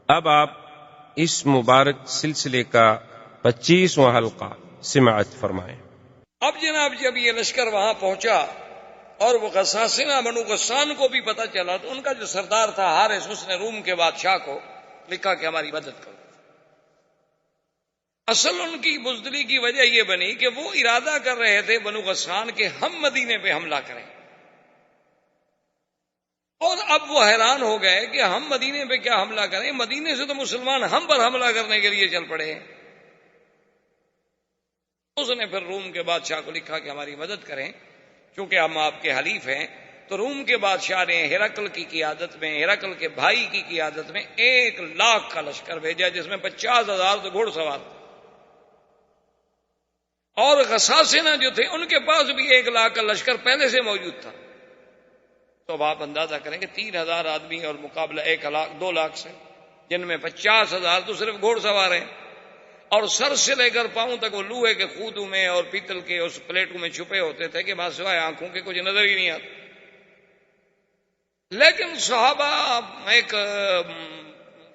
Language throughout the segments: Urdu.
اب آپ اس مبارک سلسلے کا 25واں حلقہ سماعت فرمائیں۔ اب جناب جب یہ لشکر وہاں پہنچا اور وہ غساسنہ بنو غسان کو بھی پتہ چلا تو ان کا جو سردار تھا حارث، اس نے روم کے بادشاہ کو لکھا کہ ہماری مدد کرو۔ اصل ان کی بزدلی کی وجہ یہ بنی کہ وہ ارادہ کر رہے تھے بنو غسان کے ہم مدینے پہ حملہ کریں، اور اب وہ حیران ہو گئے کہ ہم مدینے پہ کیا حملہ کریں، مدینے سے تو مسلمان ہم پر حملہ کرنے کے لیے چل پڑے ہیں۔ اس نے پھر روم کے بادشاہ کو لکھا کہ ہماری مدد کریں، چونکہ ہم آپ کے حلیف ہیں۔ تو روم کے بادشاہ نے ہرقل کی قیادت میں، ہرقل کے بھائی کی قیادت میں 1,00,000 کا لشکر بھیجا، جس میں 50,000 تو گھوڑ سوار تھے، اور غساسنہ جو تھے ان کے پاس بھی 1,00,000 کا لشکر پہلے سے موجود تھا۔ تو اب آپ اندازہ کریں کہ 3,000 آدمی اور مقابلہ 2,00,000 سے، جن میں 50,000 تو صرف گھوڑ سوار ہیں، اور سر سے لے کر پاؤں تک وہ لوہے کے خودوں میں اور پیتل کے اس پلیٹوں میں چھپے ہوتے تھے کہ بس سوائے آنکھوں کے کچھ نظر ہی نہیں آتا۔ لیکن صحابہ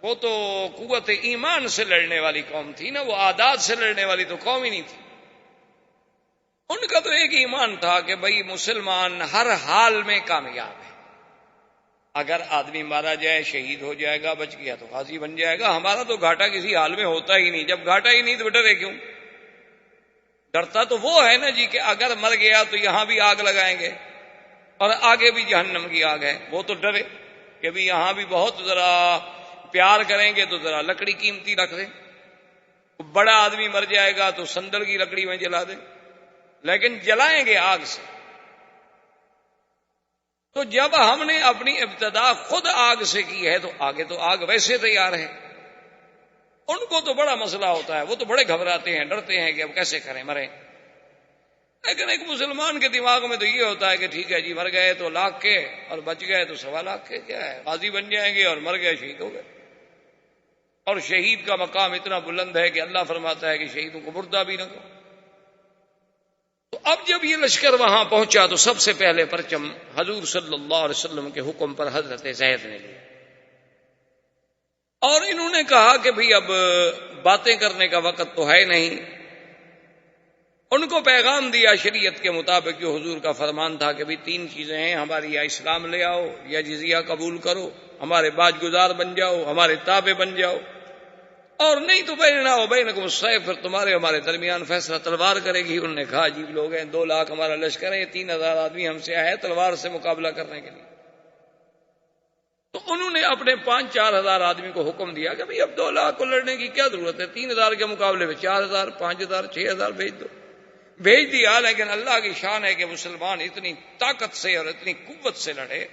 وہ تو قوت ایمان سے لڑنے والی قوم تھی نا، وہ عادات سے لڑنے والی تو قوم ہی نہیں تھی۔ ان کا تو ایک ایمان تھا کہ بھئی مسلمان ہر حال میں کامیاب ہے، اگر آدمی مارا جائے شہید ہو جائے گا، بچ گیا تو غازی بن جائے گا، ہمارا تو گھاٹا کسی حال میں ہوتا ہی نہیں۔ جب گھاٹا ہی نہیں تو ڈرے کیوں؟ ڈرتا تو وہ ہے نا جی کہ اگر مر گیا تو یہاں بھی آگ لگائیں گے اور آگے بھی جہنم کی آگ ہے، وہ تو ڈرے کہ بھی یہاں بھی بہت ذرا پیار کریں گے تو ذرا لکڑی قیمتی رکھ دیں، بڑا آدمی مر جائے گا تو سندل کی لکڑی میں جلا دیں، لیکن جلائیں گے آگ سے۔ تو جب ہم نے اپنی ابتدا خود آگ سے کی ہے تو آگے تو آگ ویسے تیار ہے۔ ان کو تو بڑا مسئلہ ہوتا ہے، وہ تو بڑے گھبراتے ہیں، ڈرتے ہیں کہ اب کیسے کریں، مریں۔ لیکن ایک مسلمان کے دماغ میں تو یہ ہوتا ہے کہ ٹھیک ہے جی، مر گئے تو 1,00,000 کے اور بچ گئے تو 1,25,000 کے، کیا ہے، غازی بن جائیں گے، اور مر گئے شہید ہو گئے۔ اور شہید کا مقام اتنا بلند ہے کہ اللہ فرماتا ہے کہ شہیدوں کو مردہ بھی نہ کرو۔ تو اب جب یہ لشکر وہاں پہنچا تو سب سے پہلے پرچم حضور صلی اللہ علیہ وسلم کے حکم پر حضرت زید نے لیا، اور انہوں نے کہا کہ بھئی اب باتیں کرنے کا وقت تو ہے نہیں۔ ان کو پیغام دیا شریعت کے مطابق جو حضور کا فرمان تھا کہ بھئی 3 چیزیں ہیں ہماری، یا اسلام لے آؤ، یا جزیہ قبول کرو، ہمارے باج گزار بن جاؤ، ہمارے تابع بن جاؤ، اور نہیں تو بیننا و بینکم السیف، پھر تمہارے ہمارے درمیان فیصلہ تلوار کرے گی۔ انہوں نے کہا عجیب لوگ ہیں، 2,00,000 ہمارا لشکر ہے، 3,000 آدمی ہم سے آئے تلوار سے مقابلہ کرنے کے لیے۔ تو انہوں نے اپنے 5-4 ہزار آدمی کو حکم دیا کہ بھئی اب 2,00,000 کو لڑنے کی کیا ضرورت ہے، 3,000 کے مقابلے میں 4,000، 5,000، 6,000 بھیج دو۔ بھیج دیا، لیکن اللہ کی شان ہے کہ مسلمان اتنی طاقت سے اور اتنی قوت سے لڑے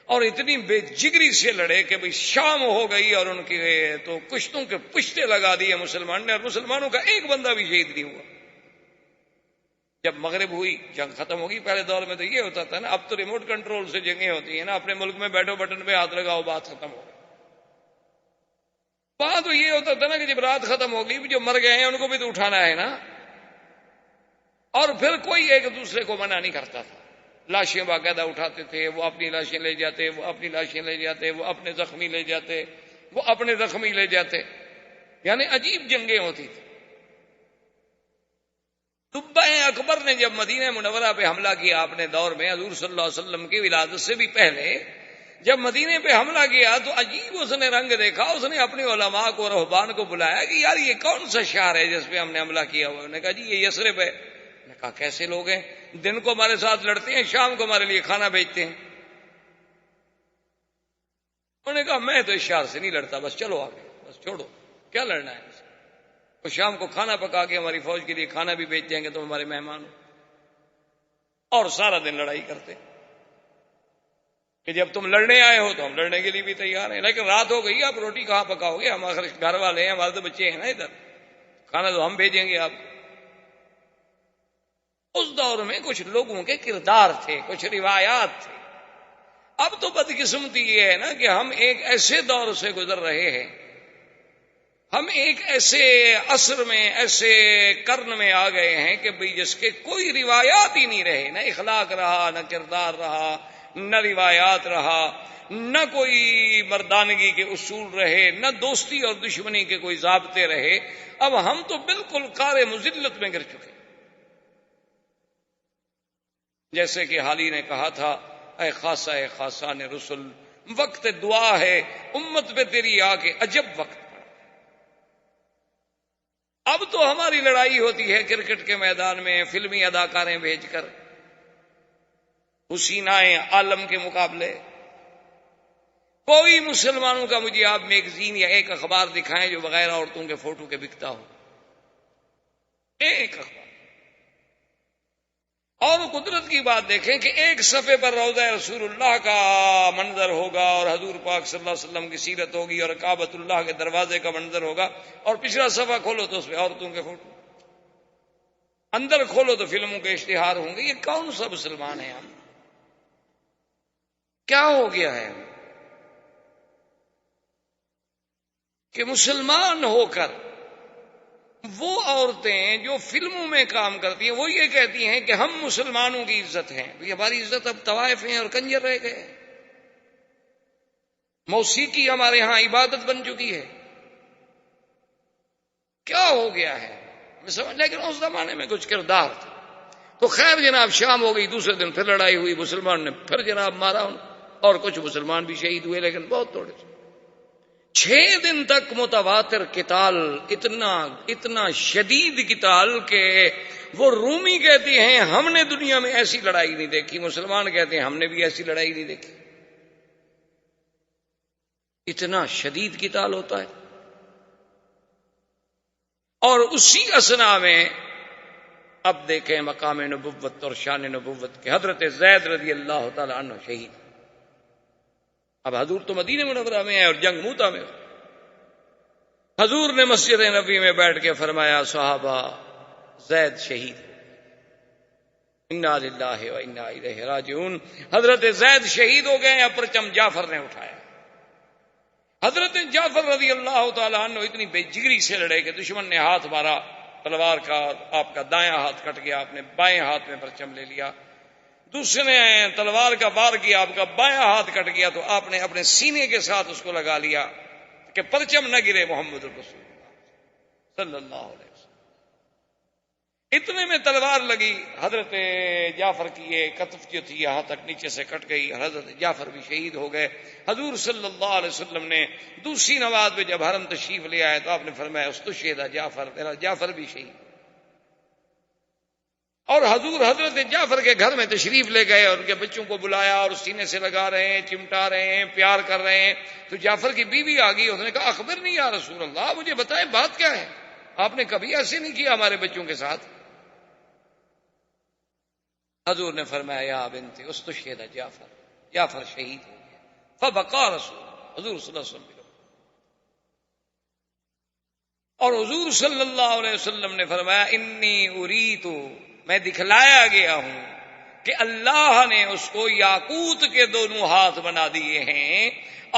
اور اتنی بے جگری سے لڑے کہ بھئی شام ہو گئی اور ان کی تو کشتوں کے پشتے لگا دیے مسلمان نے، اور مسلمانوں کا ایک بندہ بھی شہید نہیں ہوا۔ جب مغرب ہوئی جنگ ختم ہوگی۔ پہلے دور میں تو یہ ہوتا تھا نا، اب تو ریموٹ کنٹرول سے جنگیں ہوتی ہیں نا، اپنے ملک میں بیٹھو بٹن پہ ہاتھ لگاؤ بات ختم ہو گئی۔ وہاں تو یہ ہوتا تھا نا کہ جب رات ختم ہوگی جو مر گئے ہیں ان کو بھی تو اٹھانا ہے نا، اور پھر کوئی ایک دوسرے کو منع نہیں کرتا تھا۔ لاشیں باقاعدہ اٹھاتے تھے، وہ اپنی لاشیں لے جاتے، وہ اپنی لاشیں لے جاتے، وہ اپنے زخمی لے جاتے، وہ اپنے زخمی لے جاتے، یعنی عجیب جنگیں ہوتی تھی۔ تبہ اکبر نے جب مدینہ منورہ پہ حملہ کیا اپنے دور میں، حضور صلی اللہ علیہ وسلم کی ولادت سے بھی پہلے جب مدینے پہ حملہ کیا تو عجیب اس نے رنگ دیکھا۔ اس نے اپنے علماء کو، رہبان کو بلایا کہ یار یہ کون سا شہر ہے جس پہ ہم نے حملہ کیا ہوا ہے؟ انہوں نے کہا جی یہ یثرب ہے۔ نے کہا کیسے لوگ ہیں، دن کو ہمارے ساتھ لڑتے ہیں، شام کو ہمارے لیے کھانا بھیجتے ہیں۔ انہوں نے کہا میں تو اس شہر سے نہیں لڑتا، بس چلو آگے، بس چھوڑو، کیا لڑنا ہے۔ وہ شام کو کھانا پکا کے ہماری فوج کے لیے کھانا بھی بھیج دیں گے، تم ہمارے مہمان ہو، اور سارا دن لڑائی کرتے کہ جب تم لڑنے آئے ہو تو ہم لڑنے کے لیے بھی تیار ہیں، لیکن رات ہو گئی آپ روٹی کہاں پکاؤ گے، ہم آخر گھر والے ہیں، ہمارے تو بچے ہیں نا ادھر، کھانا تو ہم بھیجیں گے آپ۔ اس دور میں کچھ لوگوں کے کردار تھے، کچھ روایات تھے۔ اب تو بدقسمتی یہ ہے نا کہ ہم ایک ایسے دور سے گزر رہے ہیں، ہم ایک ایسے عصر میں، ایسے قرن میں آ گئے ہیں کہ بھئی جس کے کوئی روایات ہی نہیں رہے، نہ اخلاق رہا، نہ کردار رہا، نہ روایات رہا، نہ کوئی مردانگی کے اصول رہے، نہ دوستی اور دشمنی کے کوئی ضابطے رہے۔ اب ہم تو بالکل قعر مذلت میں گر چکے، جیسے کہ حالی نے کہا تھا، اے خاصہ اے خاصان رسل، وقت دعا ہے امت پہ تیری آ کے عجب وقت پڑا۔ اب تو ہماری لڑائی ہوتی ہے کرکٹ کے میدان میں فلمی اداکاریں بھیج کر، حسینائیں عالم کے مقابلے۔ کوئی مسلمانوں کا مجھے آپ میگزین یا ایک اخبار دکھائیں جو بغیر عورتوں کے فوٹو کے بکتا ہو، ایک اخبار۔ اور قدرت کی بات دیکھیں کہ ایک صفحے پر روضہ رسول اللہ کا منظر ہوگا اور حضور پاک صلی اللہ علیہ وسلم کی سیرت ہوگی اور کعبۃ اللہ کے دروازے کا منظر ہوگا، اور پچھلا صفحہ کھولو تو اس پہ عورتوں کے فوٹو، اندر کھولو تو فلموں کے اشتہار ہوں گے۔ یہ کون سا مسلمان ہے؟ ہم کیا ہو گیا ہے کہ مسلمان ہو کر وہ عورتیں جو فلموں میں کام کرتی ہیں وہ یہ کہتی ہیں کہ ہم مسلمانوں کی عزت ہیں؟ ہماری عزت اب طوائف ہیں اور کنجر رہ گئے۔ موسیقی ہمارے ہاں عبادت بن چکی ہے۔ کیا ہو گیا ہے لیکن اس زمانے میں کچھ کردار تھا۔ تو خیر جناب، شام ہو گئی، دوسرے دن پھر لڑائی ہوئی، مسلمان نے پھر جناب مارا ان، اور کچھ مسلمان بھی شہید ہوئے لیکن بہت تھوڑے سے۔ 6 دن تک متواتر قتال، اتنا شدید قتال کہ وہ رومی کہتے ہیں ہم نے دنیا میں ایسی لڑائی نہیں دیکھی، مسلمان کہتے ہیں ہم نے بھی ایسی لڑائی نہیں دیکھی۔ اتنا شدید قتال ہوتا ہے۔ اور اسی اثنا میں اب دیکھیں مقام نبوت اور شان نبوت کے حضرت زید رضی اللہ تعالی عنہ شہید۔ اب حضور تو مدینہ منورہ میں ہے اور جنگ موتا میں۔ حضور نے مسجد نبی میں بیٹھ کے فرمایا، صحابہ زید شہید، انا للہ و انا الیہ راجعون۔ حضرت زید شہید ہو گئے، اب پرچم جعفر نے اٹھایا۔ حضرت جعفر رضی اللہ تعالیٰ عنہ اتنی بے جگری سے لڑے کہ دشمن نے ہاتھ مارا تلوار کا، اور آپ کا دایاں ہاتھ کٹ گیا، آپ نے بائیں ہاتھ میں پرچم لے لیا۔ دوسرے نے تلوار کا وار کیا، آپ کا بایاں ہاتھ کٹ گیا، تو آپ نے اپنے سینے کے ساتھ اس کو لگا لیا کہ پرچم نہ گرے محمد رسول اللہ صلی اللہ علیہ وسلم۔ اتنے میں تلوار لگی حضرت جعفر کی، یہ کتف جو تھی یہاں تک نیچے سے کٹ گئی، حضرت جعفر بھی شہید ہو گئے۔ حضور صلی اللہ علیہ وسلم نے دوسری نماز میں جب حرم تشریف لے آئے تو آپ نے فرمایا، استشہد جعفر، میرا جعفر بھی شہید۔ اور حضور حضرت جعفر کے گھر میں تشریف لے گئے اور ان کے بچوں کو بلایا اور سینے سے لگا رہے ہیں، چمٹا رہے ہیں، پیار کر رہے ہیں۔ تو جعفر کی بیوی آ گئی، اس نے کہا، اخبرنی یا رسول اللہ، مجھے بتائیں بات کیا ہے، آپ نے کبھی ایسے نہیں کیا ہمارے بچوں کے ساتھ۔ حضور نے فرمایا، یا بنت استشہد جعفر، جعفر شہید ہو گیا۔ فبقى رسول حضور صلی اللہ علیہ وسلم، اور حضور صلی اللہ علیہ وسلم نے فرمایا، انی اریت، میں دکھلایا گیا ہوں کہ اللہ نے اس کو یاقوت کے دونوں ہاتھ بنا دیے ہیں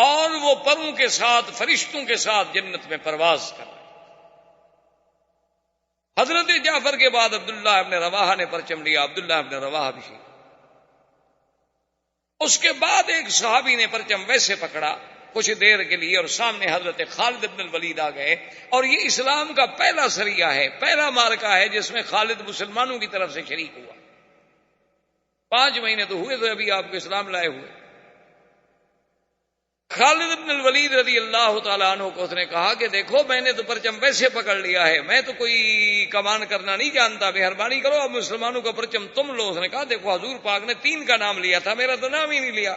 اور وہ پروں کے ساتھ فرشتوں کے ساتھ جنت میں پرواز کر رہے ہیں۔ حضرت جعفر کے بعد عبداللہ ابن رواحہ نے پرچم لیا، عبداللہ ابن رواحہ بھی شہید۔ اس کے بعد ایک صحابی نے پرچم ویسے پکڑا کچھ دیر کے لیے، اور سامنے حضرت خالد ابن الولید آ گئے، اور یہ اسلام کا پہلا سریہ ہے، پہلا معرکہ ہے جس میں خالد مسلمانوں کی طرف سے شریک ہوا۔ 5 مہینے تو ہوئے تھے ابھی آپ کو اسلام لائے ہوئے۔ خالد ابن الولید رضی اللہ تعالیٰ عنہ کو اس نے کہا کہ دیکھو، میں نے تو پرچم ویسے پکڑ لیا ہے، میں تو کوئی کمان کرنا نہیں جانتا، مہربانی کرو اب مسلمانوں کا پرچم تم لو۔ اس نے کہا، دیکھو حضور پاک نے 3 کا نام لیا تھا، میرا تو نام ہی نہیں لیا۔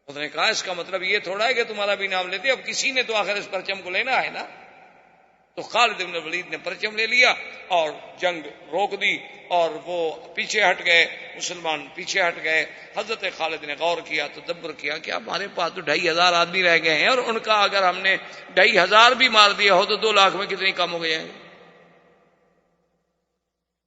اس نے کہا، اس کا مطلب یہ تھوڑا ہے کہ تمہارا بھی نام لیتے، اب کسی نے تو آخر اس پرچم کو لینا ہے نا۔ تو خالد بن ولید نے پرچم لے لیا اور جنگ روک دی، اور وہ پیچھے ہٹ گئے، مسلمان پیچھے ہٹ گئے۔ حضرت خالد نے غور کیا، تدبر کیا کہ اب ہمارے پاس تو 2500 آدمی رہ گئے ہیں، اور ان کا اگر ہم نے 2500 بھی مار دیا ہو تو 2 لاکھ میں کتنی کم ہو گئے ہیں۔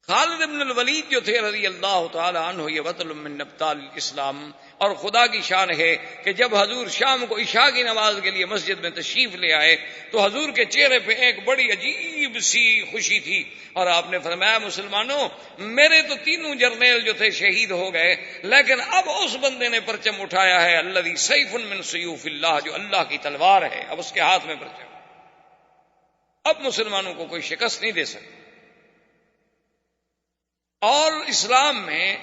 خالد بن الولید جو تھے رضی اللہ تعالی عنہ، یہ بطل من ابطال الاسلام، اور خدا کی شان ہے کہ جب حضور شام کو عشاء کی نماز کے لیے مسجد میں تشریف لے آئے تو حضور کے چہرے پہ ایک بڑی عجیب سی خوشی تھی، اور آپ نے فرمایا مسلمانوں، میرے تو تینوں جرنیل جو تھے شہید ہو گئے، لیکن اب اس بندے نے پرچم اٹھایا ہے الذی سیف من سیوف اللہ، جو اللہ کی تلوار ہے، اب اس کے ہاتھ میں پرچم، اب مسلمانوں کو کوئی شکست نہیں دے سکتا۔ اور اسلام میں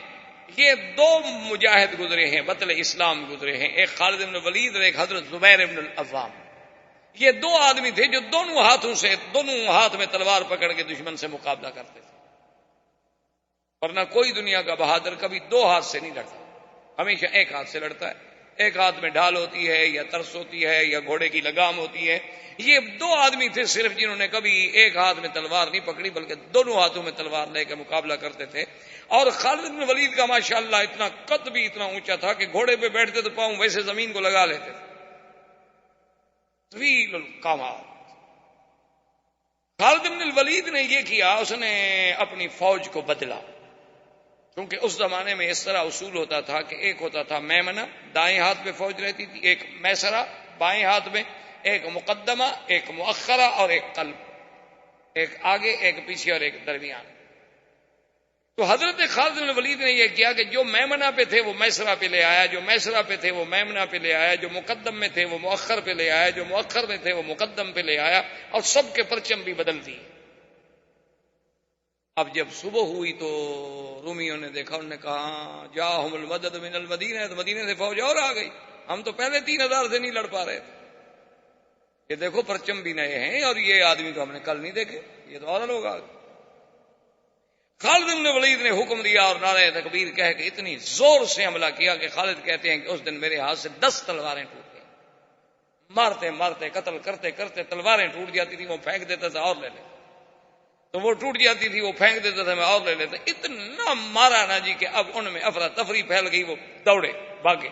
یہ دو مجاہد گزرے ہیں، بطل اسلام گزرے ہیں، ایک خالد بن ولید اور ایک حضرت زبیر بن العوام۔ یہ دو آدمی تھے جو دونوں ہاتھ میں تلوار پکڑ کے دشمن سے مقابلہ کرتے تھے، ورنہ کوئی دنیا کا بہادر کبھی دو ہاتھ سے نہیں لڑتا، ہمیشہ ایک ہاتھ سے لڑتا ہے۔ ایک ہاتھ میں ڈھال ہوتی ہے یا ترس ہوتی ہے یا گھوڑے کی لگام ہوتی ہے۔ یہ دو آدمی تھے صرف جنہوں نے کبھی ایک ہاتھ میں تلوار نہیں پکڑی بلکہ دونوں ہاتھوں میں تلوار لے کے مقابلہ کرتے تھے۔ اور خالد بن ولید کا ماشاءاللہ اتنا قد بھی اتنا اونچا تھا کہ گھوڑے پہ بیٹھتے تو پاؤں ویسے زمین کو لگا لیتے تھے، طویل القامات۔ خالد بن الولید نے یہ کیا، اس نے اپنی فوج کو بدلا، کیونکہ اس زمانے میں اس طرح اصول ہوتا تھا کہ ایک ہوتا تھا میمنہ، دائیں ہاتھ میں فوج رہتی تھی، ایک میسرہ بائیں ہاتھ میں، ایک مقدمہ، ایک مؤخرہ اور ایک قلب، ایک آگے ایک پیچھے اور ایک درمیان۔ تو حضرت خالد بن ولید نے یہ کیا کہ جو میمنہ پہ تھے وہ میسرہ پہ لے آیا، جو میسرہ پہ تھے وہ میمنہ پہ لے آیا، جو مقدم میں تھے وہ مؤخر پہ لے آیا، جو مؤخر میں تھے وہ مقدم پہ لے آیا، اور سب کے پرچم بھی بدل دیے۔ اب جب صبح ہوئی تو رومیوں نے دیکھا، انہوں نے کہا جاءہم المدد من المدینہ، تو مدینے سے فوج اور آ گئی، ہم تو پہلے 3000 سے نہیں لڑ پا رہے تھے، یہ دیکھو پرچم بھی نئے ہیں اور یہ آدمی تو ہم نے کل نہیں دیکھے، یہ تو اور لوگ آ گئے۔ خالد بن ولید نے حکم دیا اور نعرہ تکبیر کہہ کے اتنی زور سے حملہ کیا کہ خالد کہتے ہیں کہ اس دن میرے ہاتھ سے 10 تلواریں ٹوٹ گئیں، مارتے مارتے قتل کرتے کرتے تلواریں ٹوٹ جاتی تھی، وہ پھینک دیتا تھا اور لے لیتا، تو وہ ٹوٹ جاتی تھی وہ پھینک دیتا تھا میں اور لے لیتا، اتنا مارا نا جی کہ اب ان میں افراتفری پھیل گئی، وہ دوڑے بھاگے،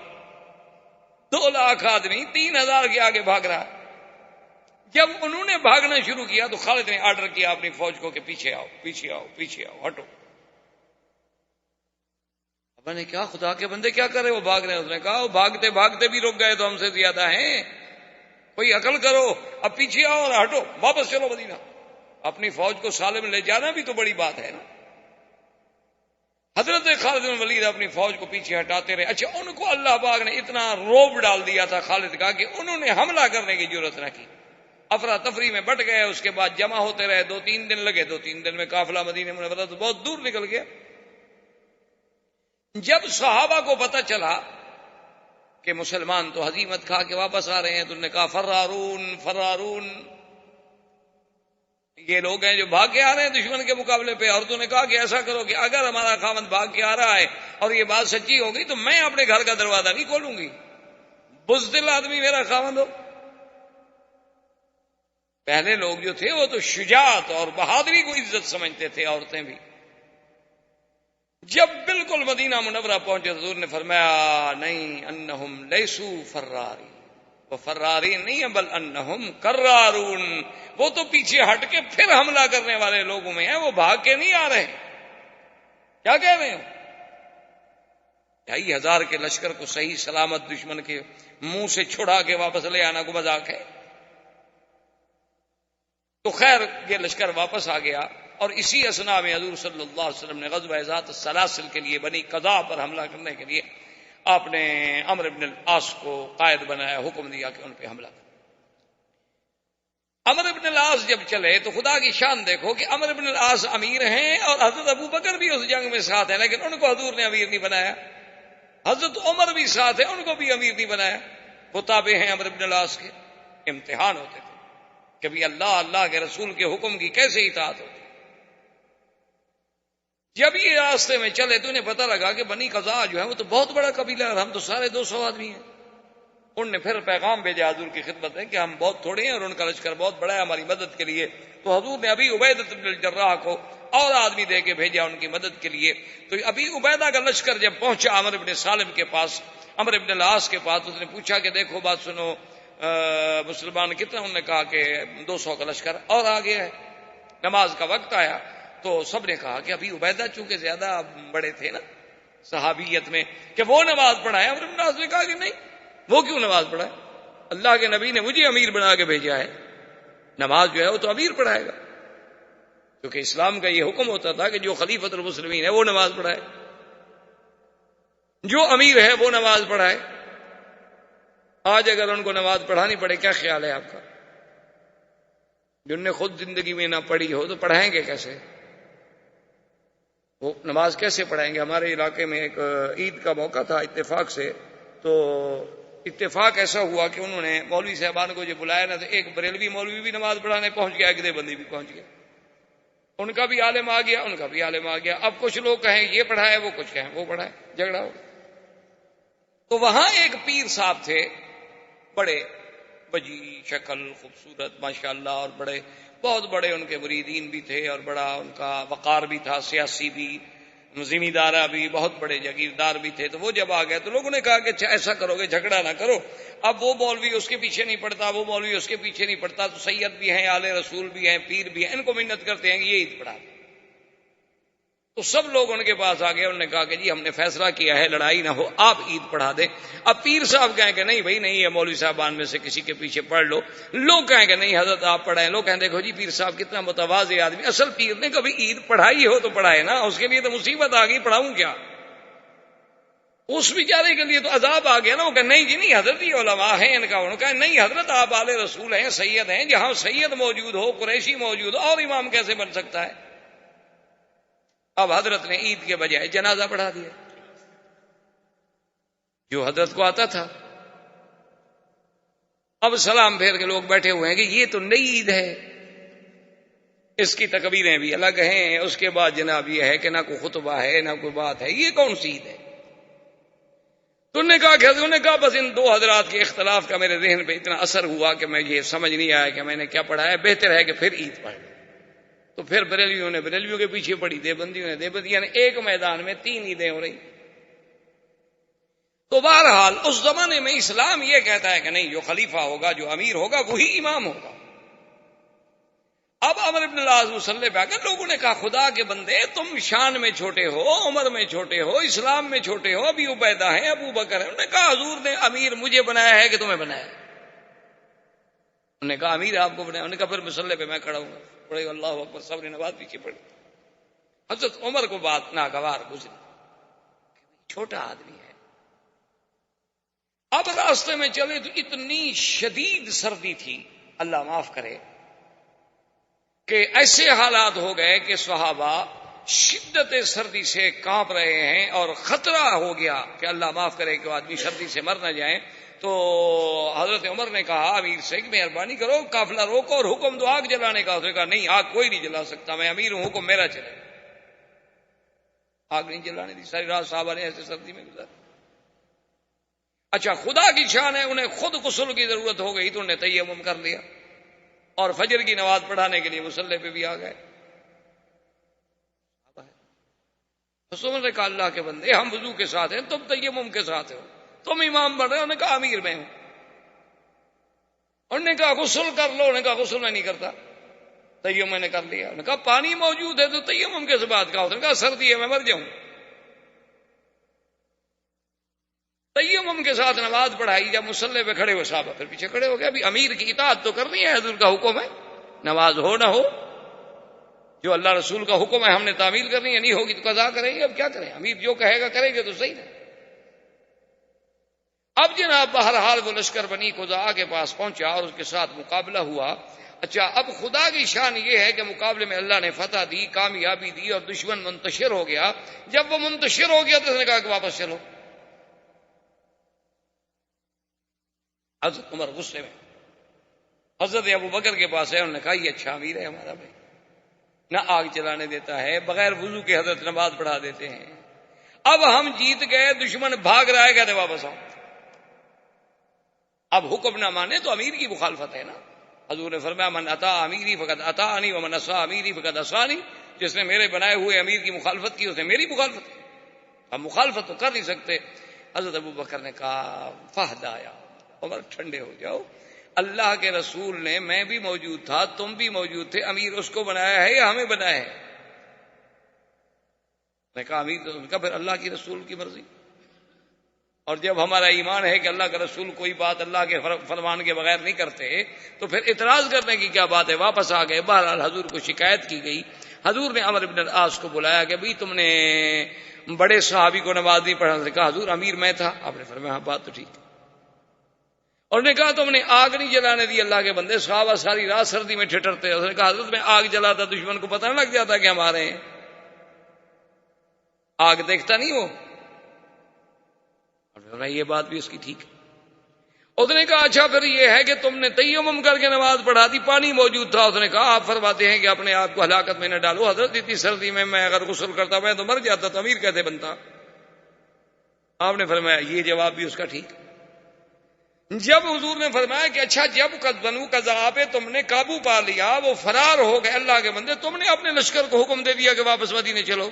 2 لاکھ آدمی 3000 کے آگے بھاگ رہا۔ جب انہوں نے بھاگنا شروع کیا تو خالد نے آرڈر کیا اپنی فوج کو کہ پیچھے آؤ پیچھے آؤ پیچھے آؤ، ہٹو۔ اب نے کیا خدا کے بندے کیا کر رہے وہ بھاگ رہے ہیں؟ اس نے کہا وہ بھاگتے بھاگتے بھی رک گئے تو ہم سے زیادہ ہیں، کوئی عقل کرو، اب پیچھے آؤ اور ہٹو، واپس چلو مدینہ۔ اپنی فوج کو سالم لے جانا بھی تو بڑی بات ہے نا۔ حضرت خالد بن ولید اپنی فوج کو پیچھے ہٹاتے رہے۔ اچھا، ان کو اللہ پاک نے اتنا روب ڈال دیا تھا خالد کا کہ انہوں نے حملہ کرنے کی ضرورت نہ کی، افراتفری میں بٹ گئے، اس کے بعد جمع ہوتے رہے، 2-3 دن لگے، 2-3 دن میں قافلہ مدینہ منورہ تو بہت دور نکل گیا۔ جب صحابہ کو پتہ چلا کہ مسلمان تو ہزیمت کھا کے واپس آ رہے ہیں تو انہوں نے کہا فرارون فرارون، یہ لوگ ہیں جو بھاگ کے آ رہے ہیں دشمن کے مقابلے پہ۔ عورتوں نے کہا کہ ایسا کرو کہ اگر ہمارا خاوند بھاگ کے آ رہا ہے اور یہ بات سچی ہوگی تو میں اپنے گھر کا دروازہ نہیں کھولوں گی، بزدل آدمی میرا خاوند ہو۔ پہلے لوگ جو تھے وہ تو شجاعت اور بہادری کو عزت سمجھتے تھے، عورتیں بھی۔ جب بالکل مدینہ منورہ پہنچے حضور نے فرمایا نہیں، انہم لیسو فراری، وہ فراری نہیں ہے بل انہم کرارون، وہ تو پیچھے ہٹ کے پھر حملہ کرنے والے لوگوں میں ہیں، وہ بھاگ کے نہیں آ رہے۔ کیا کہہ رہے ہیں؟ 2,500 کے لشکر کو صحیح سلامت دشمن کے منہ سے چھڑا کے واپس لے آنا کو مذاق ہے؟ تو خیر یہ لشکر واپس آ گیا، اور اسی اسنا میں حضور صلی اللہ علیہ وسلم نے غزوہ ذات السلاسل کے لیے بنی قضاء پر حملہ کرنے کے لیے آپ نے عمرو بن العاص کو قائد بنایا، حکم دیا کہ ان پہ حملہ کریں۔ عمرو بن العاص جب چلے تو خدا کی شان دیکھو کہ عمرو بن العاص امیر ہیں اور حضرت ابو بکر بھی اس جنگ میں ساتھ ہیں، لیکن ان کو حضور نے امیر نہیں بنایا۔ حضرت عمر بھی ساتھ ہیں، ان کو بھی امیر نہیں بنایا، وہ تابع ہیں عمرو بن العاص کے۔ امتحان ہوتے تھے کہ بھی اللہ کے رسول کے حکم کی کیسے اطاعت ہوتی۔ جب یہ راستے میں چلے تو انہیں پتہ لگا کہ بنی قضاء جو ہے وہ تو بہت بڑا قبیلہ ہے اور ہم تو سارے 200 آدمی ہیں۔ انہوں نے پھر پیغام بھیجا حضور کی خدمت میں کہ ہم بہت تھوڑے ہیں اور ان کا لشکر بہت بڑا ہے ہماری مدد کے لیے۔ تو حضور نے ابی عبیدہ بن الجراح کو اور آدمی دے کے بھیجا ان کی مدد کے لیے۔ تو ابی عبیدہ کا لشکر جب پہنچا عمرو بن سالم کے پاس، عمرو بن العاص کے پاس، اس نے پوچھا کہ دیکھو بات سنو، مسلمان کتنا؟ انہوں نے کہا کہ 200 کا لشکر اور آگے ہے۔ نماز کا وقت آیا تو سب نے کہا کہ ابھی عبیدہ چونکہ زیادہ بڑے تھے نا صحابیت میں کہ وہ نماز پڑھائے. عمرو بن العاص نے کہا کہ نہیں, وہ کیوں نماز پڑھائے؟ اللہ کے نبی نے مجھے امیر بنا کے بھیجا ہے, نماز جو ہے وہ تو امیر پڑھائے گا, کیونکہ اسلام کا یہ حکم ہوتا تھا کہ جو خلیفۃ المسلمین ہے وہ نماز پڑھائے, جو امیر ہے وہ نماز پڑھائے. آج اگر ان کو نماز پڑھانی پڑے, کیا خیال ہے آپ کا؟ جن نے خود زندگی میں نہ پڑھی ہو تو پڑھائیں گے کیسے؟ وہ نماز کیسے پڑھائیں گے؟ ہمارے علاقے میں ایک عید کا موقع تھا اتفاق سے, تو اتفاق ایسا ہوا کہ انہوں نے مولوی صاحبان کو جو بلایا نا, تو ایک بریلوی مولوی بھی نماز پڑھانے پہنچ گیا, ایک دیوبندی بھی پہنچ گیا. ان کا بھی عالم آ گیا, ان کا بھی عالم آ گیا. اب کچھ لوگ کہیں یہ پڑھائے, وہ کچھ کہیں وہ پڑھائے, جھگڑا ہو. تو وہاں ایک پیر صاحب تھے, بڑے بجی شکل, خوبصورت ماشاءاللہ, اور بڑے بہت بڑے ان کے مریدین بھی تھے, اور بڑا ان کا وقار بھی تھا, سیاسی بھی, زمیندارہ بھی, بہت بڑے جاگیردار بھی تھے. تو وہ جب آ گئے تو لوگوں نے کہا کہ اچھا ایسا کرو گے, جھگڑا نہ کرو. اب وہ مولوی اس کے پیچھے نہیں پڑتا, وہ مولوی اس کے پیچھے نہیں پڑتا, تو سید بھی ہیں, آل رسول بھی ہیں, پیر بھی ہیں, ان کو منت کرتے ہیں کہ یہ عید پڑھا دیں. تو سب لوگ ان کے پاس آ گئے, انہوں نے کہا کہ جی ہم نے فیصلہ کیا ہے, لڑائی نہ ہو, آپ عید پڑھا دیں. اب پیر صاحب کہیں کہ نہیں بھائی نہیں, ہے مولوی صاحبان میں سے کسی کے پیچھے پڑھ لو. لوگ کہیں کہ نہیں حضرت آپ پڑھائیں. لوگ کہیں دیکھو جی پیر صاحب کتنا متواضع آدمی, اصل پیر نے کبھی عید پڑھائی ہو تو پڑھائے نا, اس کے لیے تو مصیبت آ گئی, پڑھاؤں کیا؟ اس بیچارے کے لیے تو عذاب آ گیا نا. وہ کہ نہیں جی نہیں حضرت, یہ علماء ہیں ان کا. انہوں نے کہا نہیں حضرت, آپ آل رسول ہیں, سید ہیں, جہاں سید موجود ہو, قریشی موجود ہو, اور امام کیسے بن سکتا ہے؟ اب حضرت نے عید کے بجائے جنازہ پڑھا دیا, جو حضرت کو آتا تھا. اب سلام پھیر کے لوگ بیٹھے ہوئے ہیں کہ یہ تو نئی عید ہے, اس کی تکبیریں بھی الگ ہیں, اس کے بعد جناب یہ ہے کہ نہ کوئی خطبہ ہے نہ کوئی بات ہے, یہ کون سی عید ہے؟ تو انہوں نے کہا کہ حضرت نے کہا بس ان دو حضرات کے اختلاف کا میرے ذہن پہ اتنا اثر ہوا کہ میں یہ سمجھ نہیں آیا کہ میں نے کیا پڑھا ہے, بہتر ہے کہ پھر عید پڑھ لوں. تو پھر بریلویوں نے بریلویوں کے پیچھے پڑی, دیوبندیوں نے دیوبندیوں نے, ایک میدان میں 3 عیدیں ہو رہی. تو بہرحال اس زمانے میں اسلام یہ کہتا ہے کہ نہیں, جو خلیفہ ہوگا, جو امیر ہوگا, وہی امام ہوگا. اب عمرو بن العاص مصلی پہ آ کر لوگوں نے کہا خدا کے بندے, تم شان میں چھوٹے ہو, عمر میں چھوٹے ہو, اسلام میں چھوٹے ہو, ابھی عبیدہ ہیں, ابو بکر ہیں. انہوں نے کہا حضور نے امیر مجھے بنایا ہے کہ تمہیں بنایا ہے؟ انہوں نے کہا امیر آپ کو بنایا. انہوں نے کہا پھر مصلی پہ میں کھڑا ہوں گا. پڑھے اللہ اکبر, سب نے نماز پیچھے پڑھی. حضرت عمر کو بات ناگوار گزری, چھوٹا آدمی ہے. اب راستے میں چلے تو اتنی شدید سردی تھی, اللہ معاف کرے, کہ ایسے حالات ہو گئے کہ صحابہ شدت سردی سے کانپ رہے ہیں, اور خطرہ ہو گیا کہ اللہ معاف کرے کہ آدمی سردی سے مر نہ جائیں. تو حضرت عمر نے کہا امیر سے کہ مہربانی کرو, قافلہ روکو اور حکم دو آگ جلانے کا. اس نے کہا نہیں, آگ کوئی نہیں جلا سکتا, میں امیر ہوں, حکم میرا چلے. آگ نہیں جلانے دی. ساری رات صحابہ نے ایسے سردی میں گزارا. اچھا خدا کی شان ہے, انہیں خود غسل کی ضرورت ہو گئی تو انہوں نے تیمم کر لیا, اور فجر کی نماز پڑھانے کے لیے مصلی پہ بھی آ گئے. رسول نے کہا اللہ کے بندے, ہم وضو کے ساتھ ہیں, تم تیمم کے ساتھ ہو, تم امام بن رہے ہو. انہوں نے کہا امیر میں ہوں. انہوں نے کہا غسل کر لو. انہوں نے کہا غسل میں نہیں کرتا, تیمم میں نے کر لیا. انہوں نے کہا پانی موجود ہے تو تیمم کے بات کا. انہوں نے کہا سردی ہے, میں مر جاؤں. تیمم کے ساتھ نماز پڑھائی. جب مصلی پہ کھڑے ہوئے صحابہ پھر پیچھے کھڑے ہو گئے. ابھی امیر کی اطاعت تو کرنی ہے, حضور کا حکم ہے, نماز ہو نہ ہو, جو اللہ رسول کا حکم ہے ہم نے تعمیل کرنی ہے, نہیں ہوگی تو قضا کریں گے. اب کیا کریں, امیر جو کہے گا کریں گے تو صحیح ہے. اب جناب بہرحال وہ لشکر بنی قضاء کے پاس پہنچا اور اس کے ساتھ مقابلہ ہوا. اچھا اب خدا کی شان یہ ہے کہ مقابلے میں اللہ نے فتح دی, کامیابی دی, اور دشمن منتشر ہو گیا. جب وہ منتشر ہو گیا تو اس نے کہا کہ واپس چلو. حضرت عمر غصے میں حضرت ابو بکر کے پاس ہے. انہوں نے کہا یہ اچھا امیر ہے ہمارا بھائی, نہ آگ چلانے دیتا ہے, بغیر وضو کے حضرت نماز پڑھا دیتے ہیں. اب ہم جیت گئے, دشمن بھاگ رہا ہے, کہتے واپس آؤ. اب حکم نہ مانے تو امیر کی مخالفت ہے نا. حضور نے فرمایا من اطاع امیری فقد اطاعنی ومن عصی امیری فقد عصانی. جس نے میرے بنائے ہوئے امیر کی مخالفت کی اس نے میری مخالفت کی. اب مخالفت تو کر نہیں سکتے. حضرت ابو بکر نے کہا فہدایا, عمر ٹھنڈے ہو جاؤ, اللہ کے رسول نے, میں بھی موجود تھا, تم بھی موجود تھے, امیر اس کو بنایا ہے یا ہمیں بنایا ہے؟ نے کہا امیر تو ان کا پھر اللہ کی رسول کی مرضی، اور جب ہمارا ایمان ہے کہ اللہ کا رسول کوئی بات اللہ کے فرمان کے بغیر نہیں کرتے تو پھر اعتراض کرنے کی کیا بات ہے۔ واپس آ گئے، بہرحال حضور کو شکایت کی گئی، حضور نے عمرو بن العاص کو بلایا کہ بھئی تم نے بڑے صحابی کو نماز نہیں پڑھانے کہا، حضور امیر میں تھا۔ آپ نے فرمایا ہاں بات تو ٹھیک ہے، اور نے کہا تم نے آگ نہیں جلانے دی اللہ کے بندے، صحابہ ساری رات سردی میں ٹھٹرتے، اس نے کہا حضرت میں آگ جلاتا دشمن کو پتہ نہ لگ جاتا کہ ہمارے ہیں، آگ دیکھتا نہیں وہ، یہ بات بھی اس کی ٹھیک ہے۔ اس نے کہا اچھا پھر یہ ہے کہ تم نے تیمم کر کے نماز پڑھا دی، پانی موجود تھا، اس نے کہا آپ فرماتے ہیں کہ اپنے آپ کو ہلاکت میں نہ ڈالو، حضرت اتنی سردی میں اگر غسل کرتا میں تو مر جاتا، تو امیر کیسے بنتا؟ آپ نے فرمایا یہ جواب بھی اس کا ٹھیک۔ جب حضور نے فرمایا کہ اچھا جب بنو قذا پہ تم نے قابو پا لیا، وہ فرار ہو گئے اللہ کے بندے، تم نے اپنے لشکر کو حکم دے دیا کہ واپس مدینے چلو،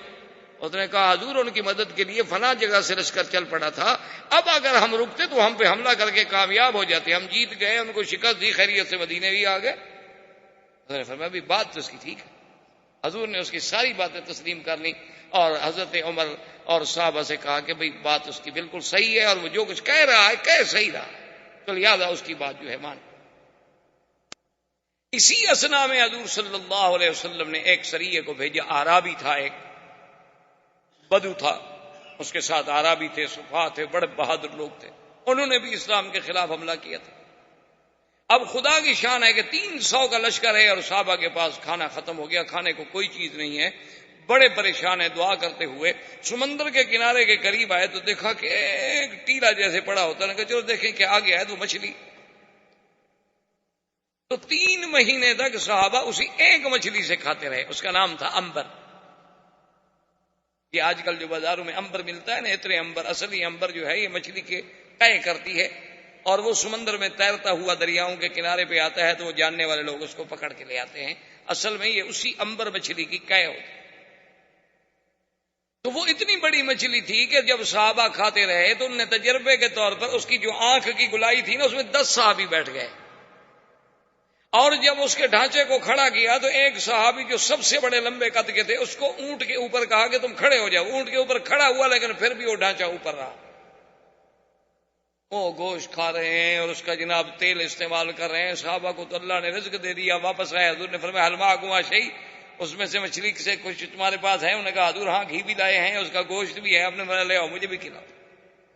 اس نے کہا حضور ان کی مدد کے لیے فلاں جگہ سے لشکر چل پڑا تھا، اب اگر ہم رکتے تو ہم پہ حملہ کر کے کامیاب ہو جاتے، ہم جیت گئے، ان کو شکست دی، خیریت سے مدینے بھی آ گئے۔ حضور نے فرمایا بھی بات تو اس کی ٹھیک ہے۔ حضور نے اس کی ساری باتیں تسلیم کر لی، اور حضرت عمر اور صحابہ سے کہا کہ بھئی بات اس کی بالکل صحیح ہے، اور وہ جو کچھ کہہ رہا ہے کہہ صحیح رہا، تو لہٰذا اس کی بات جو ہے مان۔ اسی اثنا میں حضور صلی اللہ علیہ وسلم نے ایک سریے کو بھیجا، اعرابی تھا، ایک بدو تھا، اس کے ساتھ اعرابی تھے، صفا تھے، بڑے بہادر لوگ تھے، انہوں نے بھی اسلام کے خلاف حملہ کیا تھا۔ اب خدا کی شان ہے کہ 300 کا لشکر ہے اور صحابہ کے پاس کھانا ختم ہو گیا، کھانے کو کوئی چیز نہیں ہے، بڑے پریشان ہیں، دعا کرتے ہوئے سمندر کے کنارے کے قریب آئے تو دیکھا کہ ایک ٹیلا جیسے پڑا ہوتا ہے، کہ چلو دیکھیں کہ آگے ہے تو مچھلی، تو 3 مہینے تک صحابہ اسی ایک مچھلی سے کھاتے رہے، اس کا نام تھا امبر۔ یہ آج کل جو بازاروں میں امبر ملتا ہے نا، اتنے امبر، اصلی امبر جو ہے یہ مچھلی کے قے کرتی ہے، اور وہ سمندر میں تیرتا ہوا دریاؤں کے کنارے پہ آتا ہے تو وہ جاننے والے لوگ اس کو پکڑ کے لے آتے ہیں، اصل میں یہ اسی امبر مچھلی کی قے ہوتی ہے۔ تو وہ اتنی بڑی مچھلی تھی کہ جب صحابہ کھاتے رہے تو ان نے تجربے کے طور پر اس کی جو آنکھ کی گلائی تھی نا، اس میں 10 صحابی بیٹھ گئے، اور جب اس کے ڈھانچے کو کھڑا کیا تو ایک صحابی جو سب سے بڑے لمبے قد کے تھے، اس کو اونٹ کے اوپر کہا کہ تم کھڑے ہو جاؤ، اونٹ کے اوپر کھڑا ہوا لیکن پھر بھی وہ ڈھانچہ اوپر رہا، وہ گوشت کھا رہے ہیں اور اس کا جناب تیل استعمال کر رہے ہیں۔ صحابہ کو تو اللہ نے رزق دے دیا، واپس آئے، حضور نے فرمایا حل معکم شیء، اس میں سے مچھلی سے کچھ تمہارے پاس ہے؟ انہوں نے کہا حضور ہاں گھی بھی لائے ہیں، اس کا گوشت بھی ہے، آپ نے فرمایا لے آؤ مجھے بھی کھلاؤ،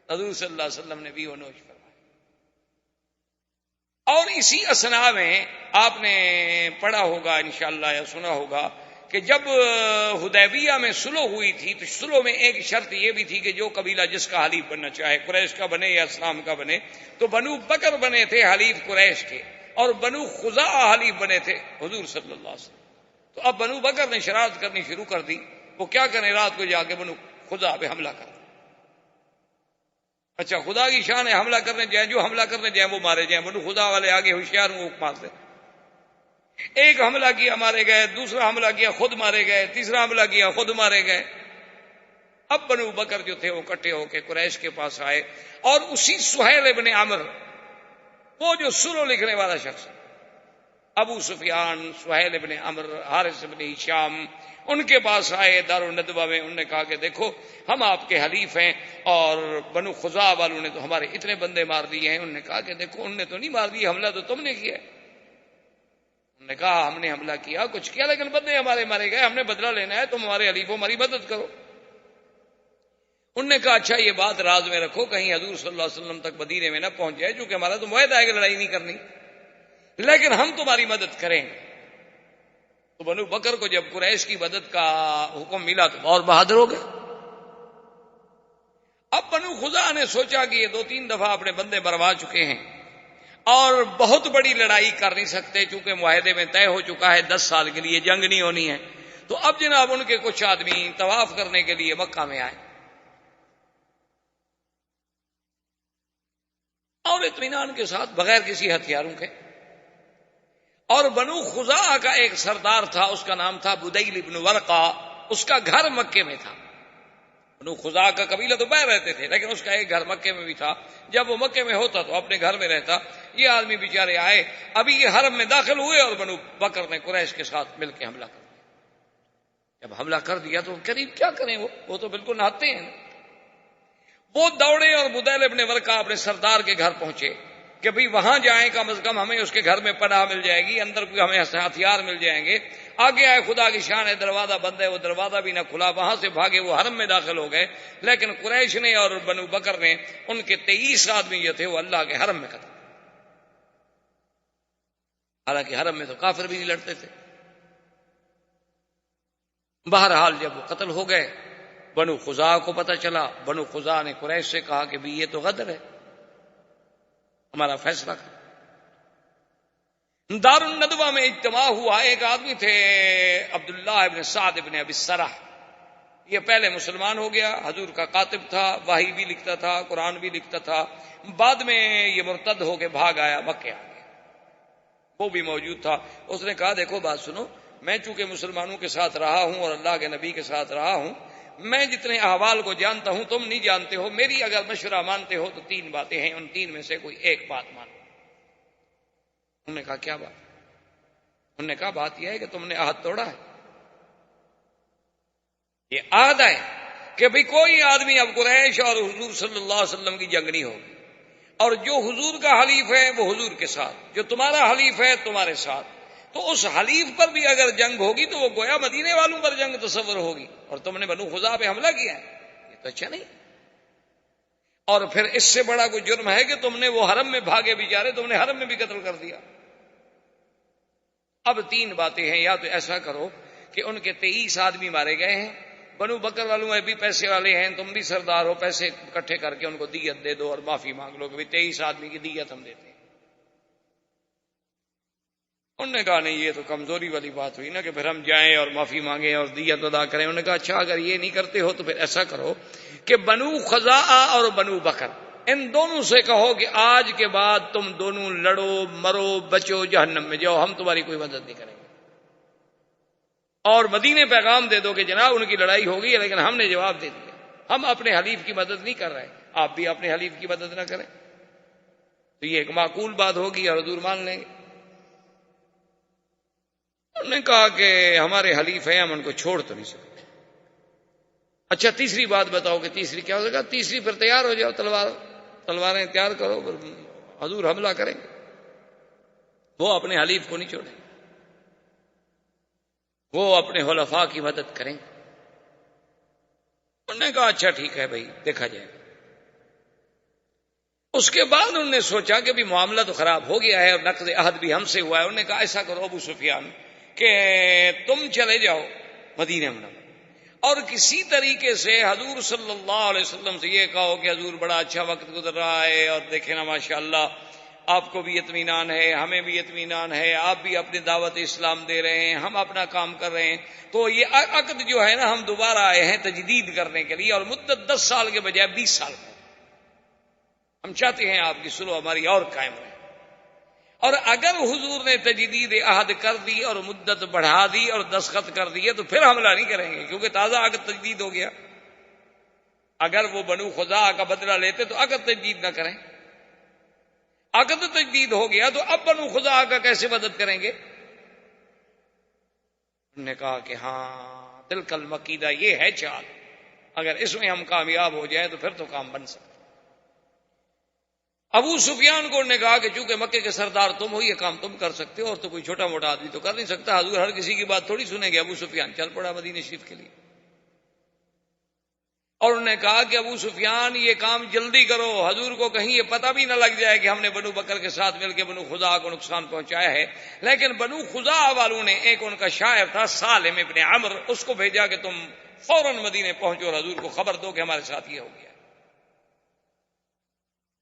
حضور صلی اللہ علیہ وسلم نے بھی وہ نوش فرمایا۔ اور اسی اثنا میں آپ نے پڑھا ہوگا انشاءاللہ یا سنا ہوگا کہ جب حدیبیہ میں صلح ہوئی تھی تو صلح میں ایک شرط یہ بھی تھی کہ جو قبیلہ جس کا حلیف بننا چاہے، قریش کا بنے یا اسلام کا بنے، تو بنو بکر بنے تھے حلیف قریش کے، اور بنو خزاعہ حلیف بنے تھے حضور صلی اللہ علیہ وسلم۔ تو اب بنو بکر نے شرارت کرنی شروع کر دی، وہ کیا کریں، رات کو جا کے بنو خزاعہ پہ حملہ کر۔ اچھا خدا کی شان ہے، حملہ کرنے جائیں، جو حملہ کرنے جائیں وہ مارے جائیں، بنو خزاعہ والے آگے ہوشیار وہ مارتے، ایک حملہ کیا مارے گئے، دوسرا حملہ کیا خود مارے گئے، تیسرا حملہ کیا خود مارے گئے۔ اب بنو بکر جو تھے وہ اکٹھے ہو کے قریش کے پاس آئے، اور اسی سہیل ابن عمر، وہ جو صلح لکھنے والا شخص، ابو سفیان، سہیل ابن عمر، حارث ابن ہشام، ان کے پاس آئے دارالندوہ میں، انہوں نے کہا کہ دیکھو ہم آپ کے حلیف ہیں، اور بنو خزاعہ والوں نے تو ہمارے اتنے بندے مار دیے ہیں۔ انہوں نے کہا کہ دیکھو انہوں نے تو نہیں مار دیے، حملہ تو تم نے کیا ہے۔ انہوں نے کہا ہم نے حملہ کیا، کچھ کیا، لیکن بندے ہمارے مارے گئے، ہم نے بدلہ لینا ہے، تم ہمارے حلیف ہو، ہماری مدد کرو۔ انہوں نے کہا اچھا یہ بات راز میں رکھو، کہیں حضور صلی اللہ علیہ وسلم تک مدینے میں نہ پہنچ جائے، چونکہ ہمارا تو معاہدہ ہے کہ لڑائی نہیں کرنی، لیکن ہم تمہاری مدد کریں گے۔ تو بنو بکر کو جب قریش کی مدد کا حکم ملا تو اور بہادر ہو گئے۔ اب بنو خزاعہ نے سوچا کہ یہ 2-3 دفعہ اپنے بندے مروا چکے ہیں اور بہت بڑی لڑائی کر نہیں سکتے، چونکہ معاہدے میں طے ہو چکا ہے 10 سال کے لیے جنگ نہیں ہونی ہے، تو اب جناب ان کے کچھ آدمی طواف کرنے کے لیے مکہ میں آئے اور اطمینان کے ساتھ بغیر کسی ہتھیاروں کے، اور بنو خزاعہ کا ایک سردار تھا، اس کا نام تھا بدیل ابن ورقہ، اس کا گھر مکے میں تھا۔ بنو خزاعہ کا قبیلہ تو باہر رہتے تھے، لیکن اس کا ایک گھر مکے میں بھی تھا، جب وہ مکے میں ہوتا تو اپنے گھر میں رہتا۔ یہ آدمی بیچارے آئے، ابھی یہ حرم میں داخل ہوئے اور بنو بکر نے قریش کے ساتھ مل کے حملہ کر دیا۔ جب حملہ کر دیا تو قریب کیا کریں، وہ تو بالکل نہاتے ہیں. وہ دوڑے اور بدیل ابن ورقہ اپنے سردار کے گھر پہنچے کہ بھئی وہاں جائیں، کم از کم ہمیں اس کے گھر میں پناہ مل جائے گی، اندر کوئی ہمیں ہتھیار مل جائیں گے. آگے آئے، خدا کی شان ہے، دروازہ بند ہے، وہ دروازہ بھی نہ کھلا. وہاں سے بھاگے، وہ حرم میں داخل ہو گئے. لیکن قریش نے اور بنو بکر نے، ان کے 23 آدمی جو تھے وہ اللہ کے حرم میں قتل. حالانکہ حرم میں تو کافر بھی نہیں لڑتے تھے. بہرحال جب وہ قتل ہو گئے، بنو خزاعہ کو پتہ چلا. بنو خزاعہ نے قریش سے کہا کہ بھی یہ تو غدر ہے، ہمارا فیصلہ کر. دار الندوہ میں اجتماع ہوا. ایک آدمی تھے عبداللہ ابن سعد ابن ابی السرح، یہ پہلے مسلمان ہو گیا، حضور کا کاتب تھا، وحی بھی لکھتا تھا، قرآن بھی لکھتا تھا. بعد میں یہ مرتد ہو کے بھاگ آیا، مکے آ گیا. وہ بھی موجود تھا. اس نے کہا دیکھو بات سنو، میں چونکہ مسلمانوں کے ساتھ رہا ہوں اور اللہ کے نبی کے ساتھ رہا ہوں، میں جتنے احوال کو جانتا ہوں تم نہیں جانتے ہو. میری اگر مشورہ مانتے ہو تو 3 باتیں ہیں، ان 3 میں سے کوئی ایک بات مانو. انہوں نے کہا کیا بات؟ انہوں نے کہا بات یہ ہے کہ تم نے عہد توڑا ہے. یہ عہد ہے کہ بھئی کوئی آدمی اب قریش اور حضور صلی اللہ علیہ وسلم کی جنگ نہیں ہوگی، اور جو حضور کا حلیف ہے وہ حضور کے ساتھ، جو تمہارا حلیف ہے تمہارے ساتھ. تو اس حلیف پر بھی اگر جنگ ہوگی تو وہ گویا مدینے والوں پر جنگ تصور ہوگی، اور تم نے بنو خزاعہ پہ حملہ کیا ہے، یہ تو اچھا نہیں. اور پھر اس سے بڑا کوئی جرم ہے کہ تم نے وہ حرم میں بھاگے بیچارے، تم نے حرم میں بھی قتل کر دیا. اب 3 باتیں ہیں، یا تو ایسا کرو کہ ان کے 23 آدمی مارے گئے ہیں، بنو بکر والوں میں بھی پیسے والے ہیں، تم بھی سردار ہو، پیسے اکٹھے کر کے ان کو دیت دے دو اور معافی مانگ لو کہ 23 آدمی کی دیت ہم دیتے ہیں. انہوں نے کہا نہیں، یہ تو کمزوری والی بات ہوئی نا کہ پھر ہم جائیں اور معافی مانگیں اور دیت ادا کریں. انہوں نے کہا اچھا اگر یہ نہیں کرتے ہو تو پھر ایسا کرو کہ بنو خزاعہ اور بنو بکر، ان دونوں سے کہو کہ آج کے بعد تم دونوں لڑو، مرو، بچو، جہنم میں جاؤ، ہم تمہاری کوئی مدد نہیں کریں گے. اور مدینے پیغام دے دو کہ جناب ان کی لڑائی ہوگی ہے لیکن ہم نے جواب دے دیا، ہم اپنے حلیف کی مدد نہیں کر رہے، آپ بھی اپنے حلیف کی مدد نہ کریں. تو یہ ایک معقول بات ہوگی اور حضور مان لیں گے. انہوں نے کہا کہ ہمارے حلیف ہیں، ہم ان کو چھوڑ تو نہیں سکتے. اچھا تیسری بات بتاؤ کہ تیسری کیا ہو سکتا؟ تیسری پھر تیار ہو جاؤ، تلواریں تیار کرو، حضور حملہ کریں گے. وہ اپنے حلیف کو نہیں چھوڑیں، وہ اپنے خلفاء کی مدد کریں. انہوں نے کہا اچھا ٹھیک ہے بھائی، دیکھا جائے گا. اس کے بعد انہوں نے سوچا کہ بھی معاملہ تو خراب ہو گیا ہے اور نقض عہد بھی ہم سے ہوا ہے. انہوں نے کہا ایسا کرو ابو سفیان کہ تم چلے جاؤ مدینہ منورہ اور کسی طریقے سے حضور صلی اللہ علیہ وسلم سے یہ کہو کہ حضور بڑا اچھا وقت گزر رہا ہے اور دیکھیں نا ماشاءاللہ آپ کو بھی اطمینان ہے، ہمیں بھی اطمینان ہے، آپ بھی اپنی دعوت اسلام دے رہے ہیں، ہم اپنا کام کر رہے ہیں، تو یہ عقد جو ہے نا ہم دوبارہ آئے ہیں تجدید کرنے کے لیے، اور مدت 10 سال کے بجائے 20 سال کا. ہم چاہتے ہیں آپ کی صلح ہماری اور قائم رہے. اور اگر حضور نے تجدید عہد کر دی اور مدت بڑھا دی اور دستخط کر دیے تو پھر حملہ نہیں کریں گے، کیونکہ تازہ عقد تجدید ہو گیا. اگر وہ بنو خزاعہ کا بدلہ لیتے تو عقد تجدید نہ کریں. عقد تجدید ہو گیا تو اب بنو خزاعہ کا کیسے مدد کریں گے؟ انہوں نے کہا کہ ہاں تلک المکیدہ، یہ ہے چال، اگر اس میں ہم کامیاب ہو جائیں تو پھر تو کام بن سکتا. ابو سفیان کو انہوں نے کہا کہ چونکہ مکے کے سردار تم ہو، یہ کام تم کر سکتے ہو، اور تو کوئی چھوٹا موٹا آدمی تو کر نہیں سکتا. حضور ہر کسی کی بات تھوڑی سنیں گے. ابو سفیان چل پڑا مدینہ شریف کے لیے. اور انہوں نے کہا کہ ابو سفیان یہ کام جلدی کرو، حضور کو کہیں یہ پتہ بھی نہ لگ جائے کہ ہم نے بنو بکر کے ساتھ مل کے بنو خزاعہ کو نقصان پہنچایا ہے. لیکن بنو خزاعہ والوں نے، ایک ان کا شاعر تھا سالم ابن عمر، اس کو بھیجا کہ تم فوراً مدینے پہنچو اور حضور کو خبر دو کہ ہمارے ساتھ یہ ہو گیا.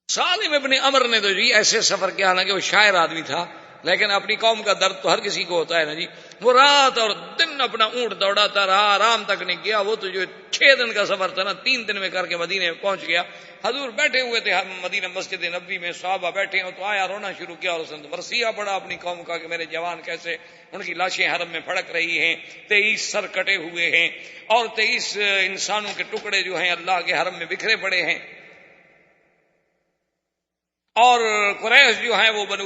سالم ابن عمر نے تو جی ایسے سفر کیا، حالانکہ وہ شاعر آدمی تھا لیکن اپنی قوم کا درد تو ہر کسی کو ہوتا ہے نا جی. وہ رات اور دن اپنا اونٹ دوڑاتا رہا، آرام تک نہیں کیا. وہ تو جو 6 دن کا سفر تھا نا 3 دن میں کر کے مدینے میں پہنچ گیا. حضور بیٹھے ہوئے تھے مدینہ مسجد نبوی میں، صحابہ بیٹھے ہیں، تو آیا رونا شروع کیا اور اس نے مرثیہ پڑا اپنی قوم کا کہ میرے جوان کیسے ان کی لاشیں حرم میں پھڑک رہی ہیں، 23 سر کٹے ہوئے ہیں اور 23 انسانوں کے ٹکڑے جو ہیں اللہ کے حرم میں بکھرے پڑے ہیں، اور قریش جو ہیں وہ بنو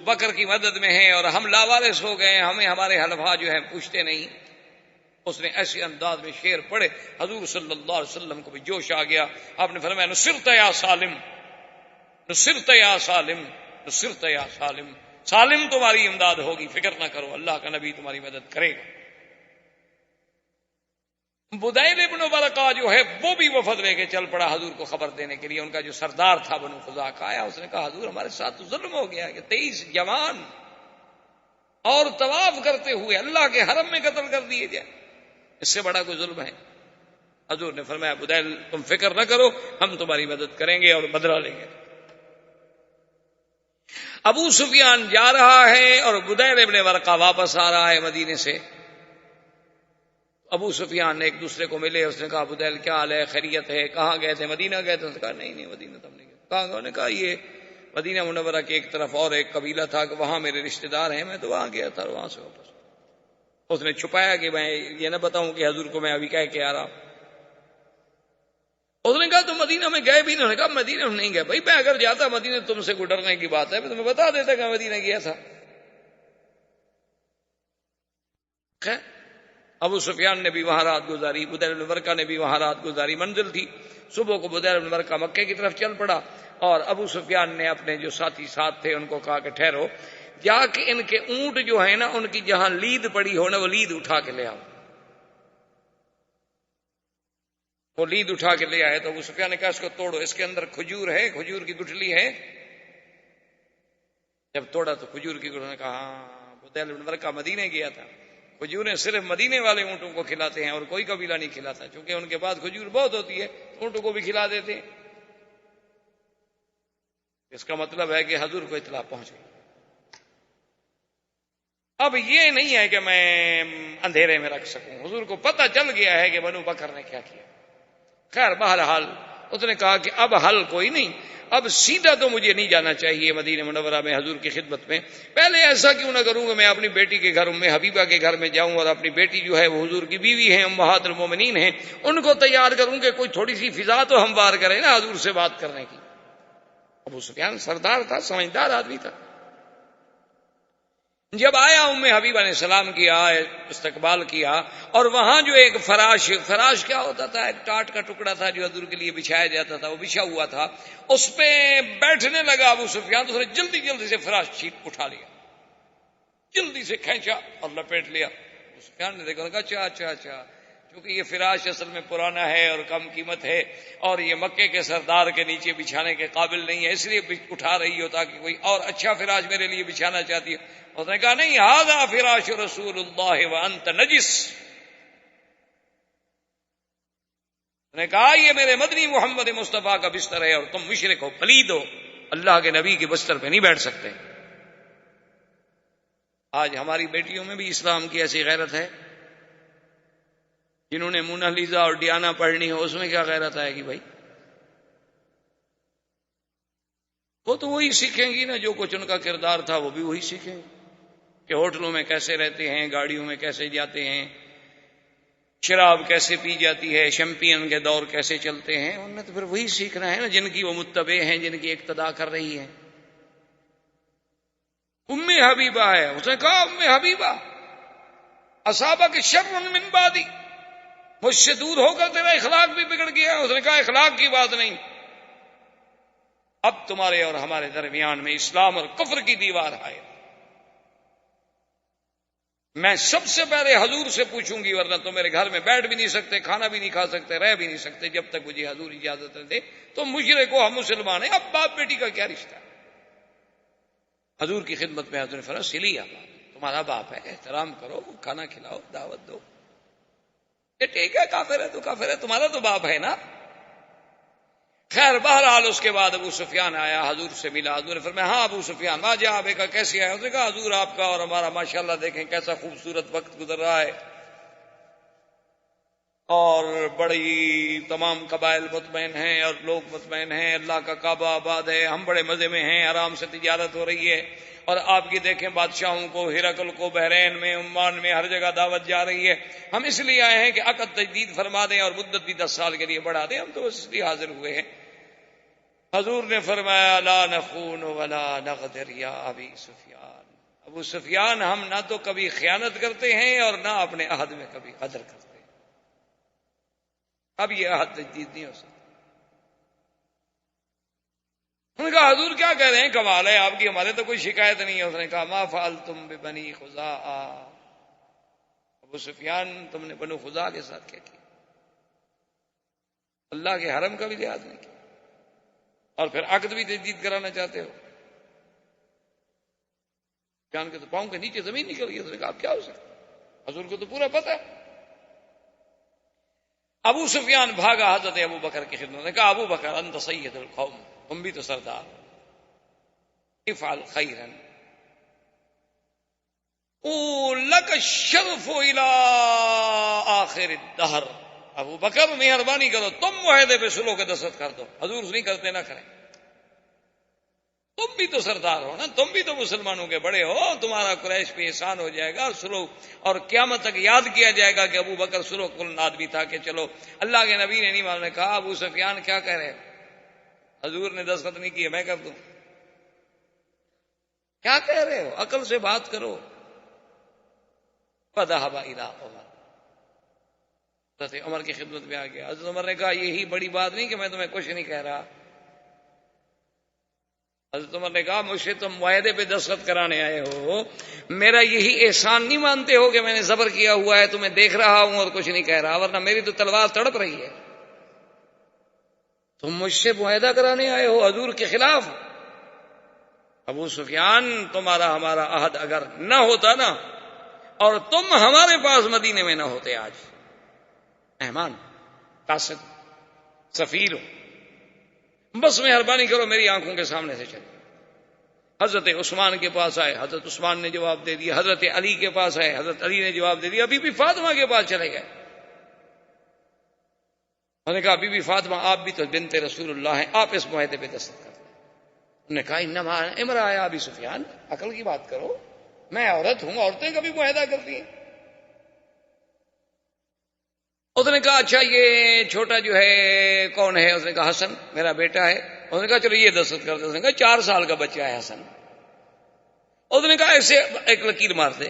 بکر کی مدد میں ہیں اور ہم لاوارث ہو گئے ہیں، ہمیں ہمارے حلفاء جو ہیں پوچھتے نہیں. اس نے ایسے انداز میں شعر پڑھے، حضور صلی اللہ علیہ وسلم کو بھی جوش آ گیا. آپ نے فرمایا نصرت یا سالم، نصرت یا سالم، نصرت یا سالم، سالم تمہاری امداد ہوگی، فکر نہ کرو، اللہ کا نبی تمہاری مدد کرے گا. بدیل ابن ورقہ جو ہے وہ بھی وفد لے کے چل پڑا حضور کو خبر دینے کے لیے. ان کا جو سردار تھا بنو خزاعہ کا آیا، اس نے کہا حضور ہمارے ساتھ تو ظلم ہو گیا کہ 23 جوان اور طواف کرتے ہوئے اللہ کے حرم میں قتل کر دیے جائیں، اس سے بڑا کوئی ظلم ہے؟ حضور نے فرمایا بدیل تم فکر نہ کرو، ہم تمہاری مدد کریں گے اور بدلہ لیں گے. ابو سفیان جا رہا ہے اور بدیل ابن ورقہ واپس آ رہا ہے مدینے سے. ابو سفیان نے ایک دوسرے کو ملے، اس نے کہا بدیل کیا حال ہے، خیریت ہے، کہاں گئے تھے، مدینہ گئے تھے؟ اس نے کہا نہیں مدینہ تو ہم نہیں گئے. کہاں گئے؟ انہوں نے کہا یہ مدینہ منورہ کی ایک طرف اور ایک قبیلہ تھا کہ وہاں میرے رشتہ دار ہیں، میں تو وہاں گیا تھا اور وہاں سے واپس. اس نے چھپایا کہ میں یہ نہ بتاؤں کہ حضور کو میں ابھی کہہ کے آ رہا ہوں. اس نے کہا تو مدینہ میں گئے بھی؟ انہوں نے کہا مدینہ میں نہیں گئے. بھائی میں اگر جاتا مدینہ تم سے کوئی ڈرنے کی بات ہے میں تمہیں بتا دیتا کہ میں مدینہ گیا تھا. خیر ابو سفیان نے بھی وہاں رات گزاری، بدیل بن ورقہ نے بھی وہاں رات گزاری. منزل تھی صبح کو بدیل بن ورقہ مکے کی طرف چل پڑا اور ابو سفیان نے اپنے جو ساتھی ساتھ تھے ان کو کہا کہ ٹھہرو، جا کے ان کے اونٹ جو ہے نا ان کی جہاں لید پڑی ہو نا وہ لید اٹھا کے لے آؤ. وہ لید اٹھا کے لے آئے تو ابو سفیان نے کہا اس کو توڑو، اس کے اندر کھجور ہے، کھجور کی گٹھلی ہے. جب توڑا تو کھجور کی گٹھلی نے کہا ہاں بدیل بن ورقہ مدینے گیا تھا، کھجوریں صرف مدینے والے اونٹوں کو کھلاتے ہیں اور کوئی قبیلہ نہیں کھلاتا، چونکہ ان کے پاس کھجور بہت ہوتی ہے اونٹوں کو بھی کھلا دیتے ہیں. اس کا مطلب ہے کہ حضور کو اطلاع پہنچ گئی. اب یہ نہیں ہے کہ میں اندھیرے میں رکھ سکوں، حضور کو پتہ چل گیا ہے کہ بنو بکر نے کیا کیا. خیر بہرحال اس نے کہا کہ اب حل کوئی نہیں، اب سیدھا تو مجھے نہیں جانا چاہیے مدینہ منورہ میں حضور کی خدمت میں. پہلے ایسا کیوں نہ کروں کہ میں اپنی بیٹی کے گھر حبیبہ کے گھر میں جاؤں اور اپنی بیٹی جو ہے وہ حضور کی بیوی ہیں، امہات المومنین ہیں، ان کو تیار کروں کہ کوئی تھوڑی سی فضا تو ہموار کرے نا حضور سے بات کرنے کی. ابو سفیان سردار تھا، سمجھدار آدمی تھا. جب آیا ام حبیبہ نے سلام کیا، استقبال کیا، اور وہاں جو ایک فراش کیا ہوتا تھا، ایک ٹاٹ کا ٹکڑا تھا جو حضور کے لیے بچھایا جاتا تھا، وہ بچھا ہوا تھا، اس پہ بیٹھنے لگا ابو سفیان. تو اس نے جلدی سے فراش اٹھا لیا، جلدی سے کھینچا اور لپیٹ لیا. ابو سفیان نے دیکھا، کہا اچھا کیونکہ یہ فراش اصل میں پرانا ہے اور کم قیمت ہے اور یہ مکے کے سردار کے نیچے بچھانے کے قابل نہیں ہے، اس لیے اٹھا رہی ہو تاکہ کوئی اور اچھا فراش میرے لیے بچھانا چاہتی ہے. اس نے کہا نہیں، ھذا فراش رسول اللہ وانت نجس. اس نے کہا یہ میرے مدنی محمد مصطفیٰ کا بستر ہے اور تم مشرک ہو، پلید ہو، اللہ کے نبی کے بستر پہ نہیں بیٹھ سکتے. آج ہماری بیٹیوں میں بھی اسلام کی ایسی غیرت ہے، جنہوں نے مونالیزا اور ڈیانا پڑھنی ہو، اس میں کیا غیرت آئے گی بھائی؟ وہ تو وہی سیکھیں گی نا جو کچھ ان کا کردار تھا، وہ بھی وہی سیکھیں گے کہ ہوٹلوں میں کیسے رہتے ہیں، گاڑیوں میں کیسے جاتے ہیں، شراب کیسے پی جاتی ہے، شیمپین کے دور کیسے چلتے ہیں. انہوں نے تو پھر وہی سیکھنا ہے نا جن کی وہ متبع ہیں، جن کی اقتداء کر رہی ہے. ام حبیبہ ہے، اس نے کہا ام حبیبہ اصابک شر من بعدی، مجھ سے دور ہو کر تیرا اخلاق بھی بگڑ گیا. اس نے کہا اخلاق کی بات نہیں، اب تمہارے اور ہمارے درمیان میں اسلام اور کفر کی دیوار ہے. میں سب سے پہلے حضور سے پوچھوں گی، ورنہ تو میرے گھر میں بیٹھ بھی نہیں سکتے، کھانا بھی نہیں کھا سکتے، رہ بھی نہیں سکتے جب تک مجھے حضور اجازت نہ دے. تو مشرک ہو، ہم مسلمان ہیں، اب باپ بیٹی کا کیا رشتہ؟ حضور کی خدمت میں حضور نے فرمایا سلی آپ، تمہارا باپ ہے، احترام کرو، کھانا کھلاؤ، دعوت دو. یہ ٹھیک ہے، کافر ہے تو کافر ہے، تمہارا تو باپ ہے نا. خیر بہرحال اس کے بعد ابو سفیان آیا، حضور سے ملا. حضور نے فرمایا ہاں ابو سفیان ما جاء بک، کیسے آیا؟ اس نے کہا حضور آپ کا اور ہمارا ماشاءاللہ دیکھیں کیسا خوبصورت وقت گزر رہا ہے اور بڑی تمام قبائل مطمئن ہیں اور لوگ مطمئن ہیں، اللہ کا کعبہ آباد ہے، ہم بڑے مزے میں ہیں، آرام سے تجارت ہو رہی ہے. اور آپ کی دیکھیں بادشاہوں کو، ہرقل کو بحرین میں، عمان میں، ہر جگہ دعوت جا رہی ہے. ہم اس لیے آئے ہیں کہ عقد تجدید فرما دیں اور مدت بھی 10 سال کے لیے بڑھا دیں، ہم تو اس لیے حاضر ہوئے ہیں. حضور نے فرمایا لا نخون ولا نغدر یا ابی سفیان، ابو سفیان ہم نہ تو کبھی خیانت کرتے ہیں اور نہ اپنے عہد میں کبھی غدر کرتے ہیں. اب یہ عہد تجدید نہیں ہو سکتا. انہوں نے کہا حضور کیا کہہ رہے ہیں، کمال ہے آپ کی، ہمارے تو کوئی شکایت نہیں ہے. اس نے کہا ما فعلتم ببنی خزاعہ، ابو سفیان تم نے بنو خزاعہ کے ساتھ کیا کیا؟ اللہ کے حرم کا بھی لحاظ نہیں کیا اور پھر عقد بھی تجدید کرانا چاہتے ہو. جان کے تو پاؤں کے نیچے زمین نکل گئی. اس نے کہا اب کیا ہو سکتا، حضور کو تو پورا پتہ ہے. ابو سفیان بھاگا حضرت ابو بکر کی خدمت نے کہا ابو بکر انت سید القوم، تم بھی تو سردار، افعل خیرا لک الشرف الى آخر الدہر. ابو بکر مہربانی کرو تم معاہدے پہ سلو کے دستخط کر دو، حضور نہیں کرتے نہ کریں. تم بھی تو سردار ہو نا، تم بھی تو مسلمانوں کے بڑے ہو، تمہارا قریش پہ احسان ہو جائے گا سلو، اور قیامت تک یاد کیا جائے گا کہ ابو بکر سلو کل آدمی تھا کہ چلو اللہ کے نبی نے نہیں مانا. نے کہا ابو سفیان کیا کہہ رہے، حضور نے دستخط نہیں کیے میں کر دوں، کیا کہہ رہے ہو، عقل سے بات کرو. فذهب الى عمر، حضرت عمر کی خدمت میں آ گیا. حضرت عمر نے کہا یہی بڑی بات نہیں کہ میں تمہیں کچھ نہیں کہہ رہا. حضرت عمر نے کہا مجھ سے تم معاہدے پہ دستخط کرانے آئے ہو، میرا یہی احسان نہیں مانتے ہو کہ میں نے صبر کیا ہوا ہے، تمہیں دیکھ رہا ہوں اور کچھ نہیں کہہ رہا، ورنہ میری تو تلوار تڑپ رہی ہے. تم مجھ سے معاہدہ کرانے آئے ہو حضور کے خلاف. ابو سفیان تمہارا ہمارا عہد اگر نہ ہوتا نا، اور تم ہمارے پاس مدینے میں نہ ہوتے، آج مہمان قاصد سفیر ہو، بس مہربانی کرو میری آنکھوں کے سامنے سے چلو. حضرت عثمان کے پاس آئے، حضرت عثمان نے جواب دے دیا. حضرت علی کے پاس آئے، حضرت علی نے جواب دے دیا. ابھی بھی فاطمہ کے پاس چلے گئے. انہوں نے کہا بی بی فاطمہ آپ بھی تو بنت رسول اللہ ہیں، آپ اس معاہدے پہ دستخط کر دیں. انہوں نے کہا انما امرأ یا ابی سفیان، عقل کی بات کرو، میں عورت ہوں، عورتیں کبھی معاہدہ کرتی ہیں. اس نے کہا اچھا یہ چھوٹا جو ہے کون ہے؟ اس نے کہا حسن میرا بیٹا ہے. اس نے کہا چلو یہ دستخط کر دے. اس نے کہا 4 سال کا بچہ ہے حسن. اس نے کہا ایسے ایک لکیر مار دے،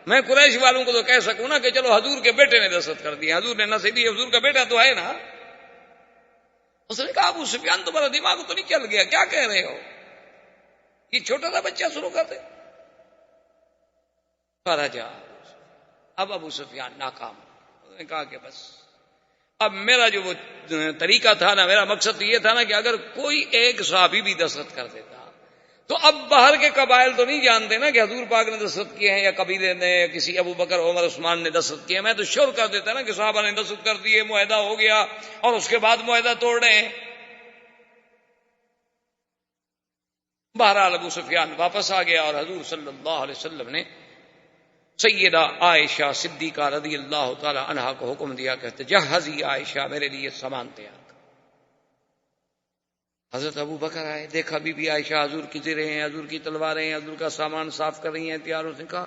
میں قریش والوں کو تو کہہ سکوں نا کہ چلو حضور کے بیٹے نے دستخط کر دیا، حضور نے نہ صحیح، حضور کا بیٹا تو ہے نا. اس نے کہا ابو سفیان تمہارا دماغ تو نہیں چل گیا، کیا کہہ رہے ہو، یہ چھوٹا سا بچہ شروع کر دے. فرجا، اب ابو سفیان ناکام. اس نے کہا کہ بس اب میرا جو وہ طریقہ تھا نا، میرا مقصد تو یہ تھا نا کہ اگر کوئی ایک صحابی بھی دستخط کر دیتا تو اب باہر کے قبائل تو نہیں جانتے نا کہ حضور پاک نے دستخط کیے ہیں یا قبیلے نے کسی ابو بکر عمر عثمان نے دستخط کیے. میں تو شور کر دیتا نا کہ صحابہ نے دستخط کر دیے، معاہدہ ہو گیا، اور اس کے بعد معاہدہ توڑ رہے ہیں. بہرحال ابو سفیان واپس آ گیا اور حضور صلی اللہ علیہ وسلم نے سیدہ عائشہ صدیقہ رضی اللہ تعالی عنہا کو حکم دیا کہ تجہزی عائشہ، میرے لیے سامان تیار. حضرت ابو بکر آئے، دیکھا بی بی عائشہ حضور کی زرہیں ہیں، حضور کی تلواریں ہیں، حضور کا سامان صاف کر رہی ہیں، تیار. اس نے کہا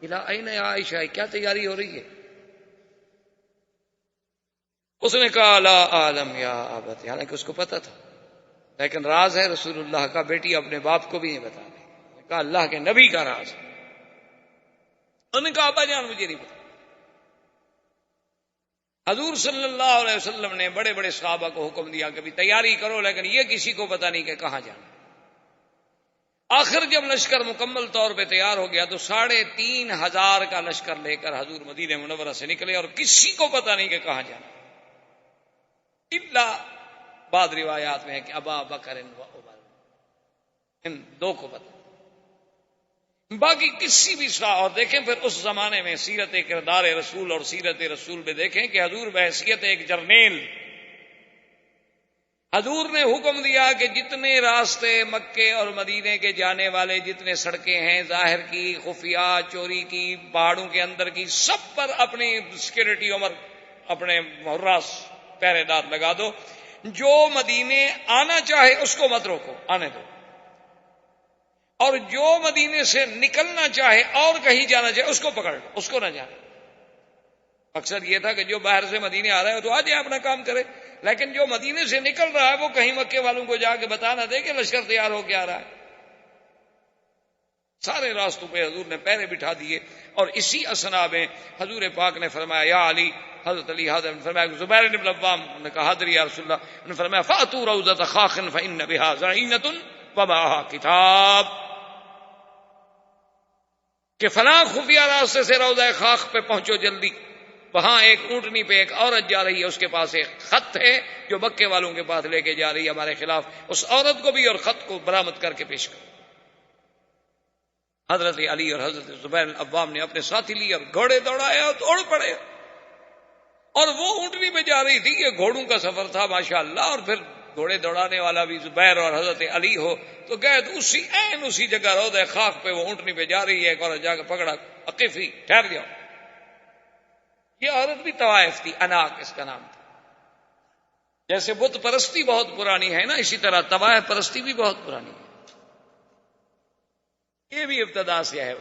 الا این یا عائشہ، کیا تیاری ہو رہی ہے؟ اس نے کہا لا عالم یا ابت، حالانکہ اس کو پتا تھا لیکن راز ہے رسول اللہ کا، بیٹی اپنے باپ کو بھی نہیں بتا رہی. کہا اللہ کے نبی کا راز ہے. انہوں نے کہا ابا جان مجھے نہیں پتا. حضور صلی اللہ علیہ وسلم نے بڑے بڑے صحابہ کو حکم دیا کہ بھی تیاری کرو، لیکن یہ کسی کو پتا نہیں کہ کہاں جانا. آخر جب لشکر مکمل طور پہ تیار ہو گیا تو 3500 کا لشکر لے کر حضور مدینہ منورہ سے نکلے، اور کسی کو پتا نہیں کہ کہاں جانا، الا بعض روایات میں ہے کہ ابا بکر و عمر، ان 2 کو پتا، باقی کسی بھی اور دیکھیں پھر اس زمانے میں سیرت کردار رسول اور سیرت رسول میں دیکھیں کہ حضور بحیثیت ایک جرنیل، حضور نے حکم دیا کہ جتنے راستے مکے اور مدینے کے جانے والے، جتنے سڑکیں ہیں ظاہر کی، خفیہ، چوری کی، پہاڑوں کے اندر کی، سب پر اپنی سیکورٹی عمر اپنے حراس پہرے دار لگا دو. جو مدینے آنا چاہے اس کو مت روکو، آنے دو، اور جو مدینے سے نکلنا چاہے اور کہیں جانا چاہے اس کو پکڑ لو، اس کو نہ جانے. مقصد یہ تھا کہ جو باہر سے مدینے آ رہا ہے تو آ جائے اپنا کام کرے، لیکن جو مدینے سے نکل رہا ہے وہ کہیں مکے والوں کو جا کے بتا نہ دے کہ لشکر تیار ہو کے آ رہا ہے. سارے راستوں پہ حضور نے پیرے بٹھا دیے، اور اسی اسنا میں حضور پاک نے فرمایا یا علی، حضرت علی حاضر نے فرمایا زبیر بن العوام نے کہا حاضر یا رسول اللہ، انہوں نے فرمایا فاتوا روضۃ خاخ فإن بها ضعینۃ ومعها کتاب، کہ فلاں خفیہ راستے سے روضہ خاخ پہ پہنچو جلدی، وہاں ایک اونٹنی پہ ایک عورت جا رہی ہے، اس کے پاس ایک خط ہے جو مکے والوں کے پاس لے کے جا رہی ہے ہمارے خلاف، اس عورت کو بھی اور خط کو برآمد کر کے پیش کر۔ حضرت علی اور حضرت زبیر بن العوام نے اپنے ساتھی لیے اور گھوڑے دوڑائے اور دوڑ پڑے، اور وہ اونٹنی پہ جا رہی تھی، یہ گھوڑوں کا سفر تھا ماشاءاللہ، اور پھر گھوڑے دوڑانے والا بھی زبیر اور حضرت علی ہو تو گئے تو اسی جگہ روضہ خاک پہ وہ اونٹنی پہ جا رہی ہے، ایک عورت جا کے پکڑا، عقیفی ٹھہر جاؤ۔ یہ عورت بھی طوائف تھی، اناک اس کا نام تھا۔ جیسے بت پرستی بہت پرانی ہے نا، اسی طرح طوائف پرستی بھی بہت پرانی ہے، یہ بھی ابتدا سے ہے۔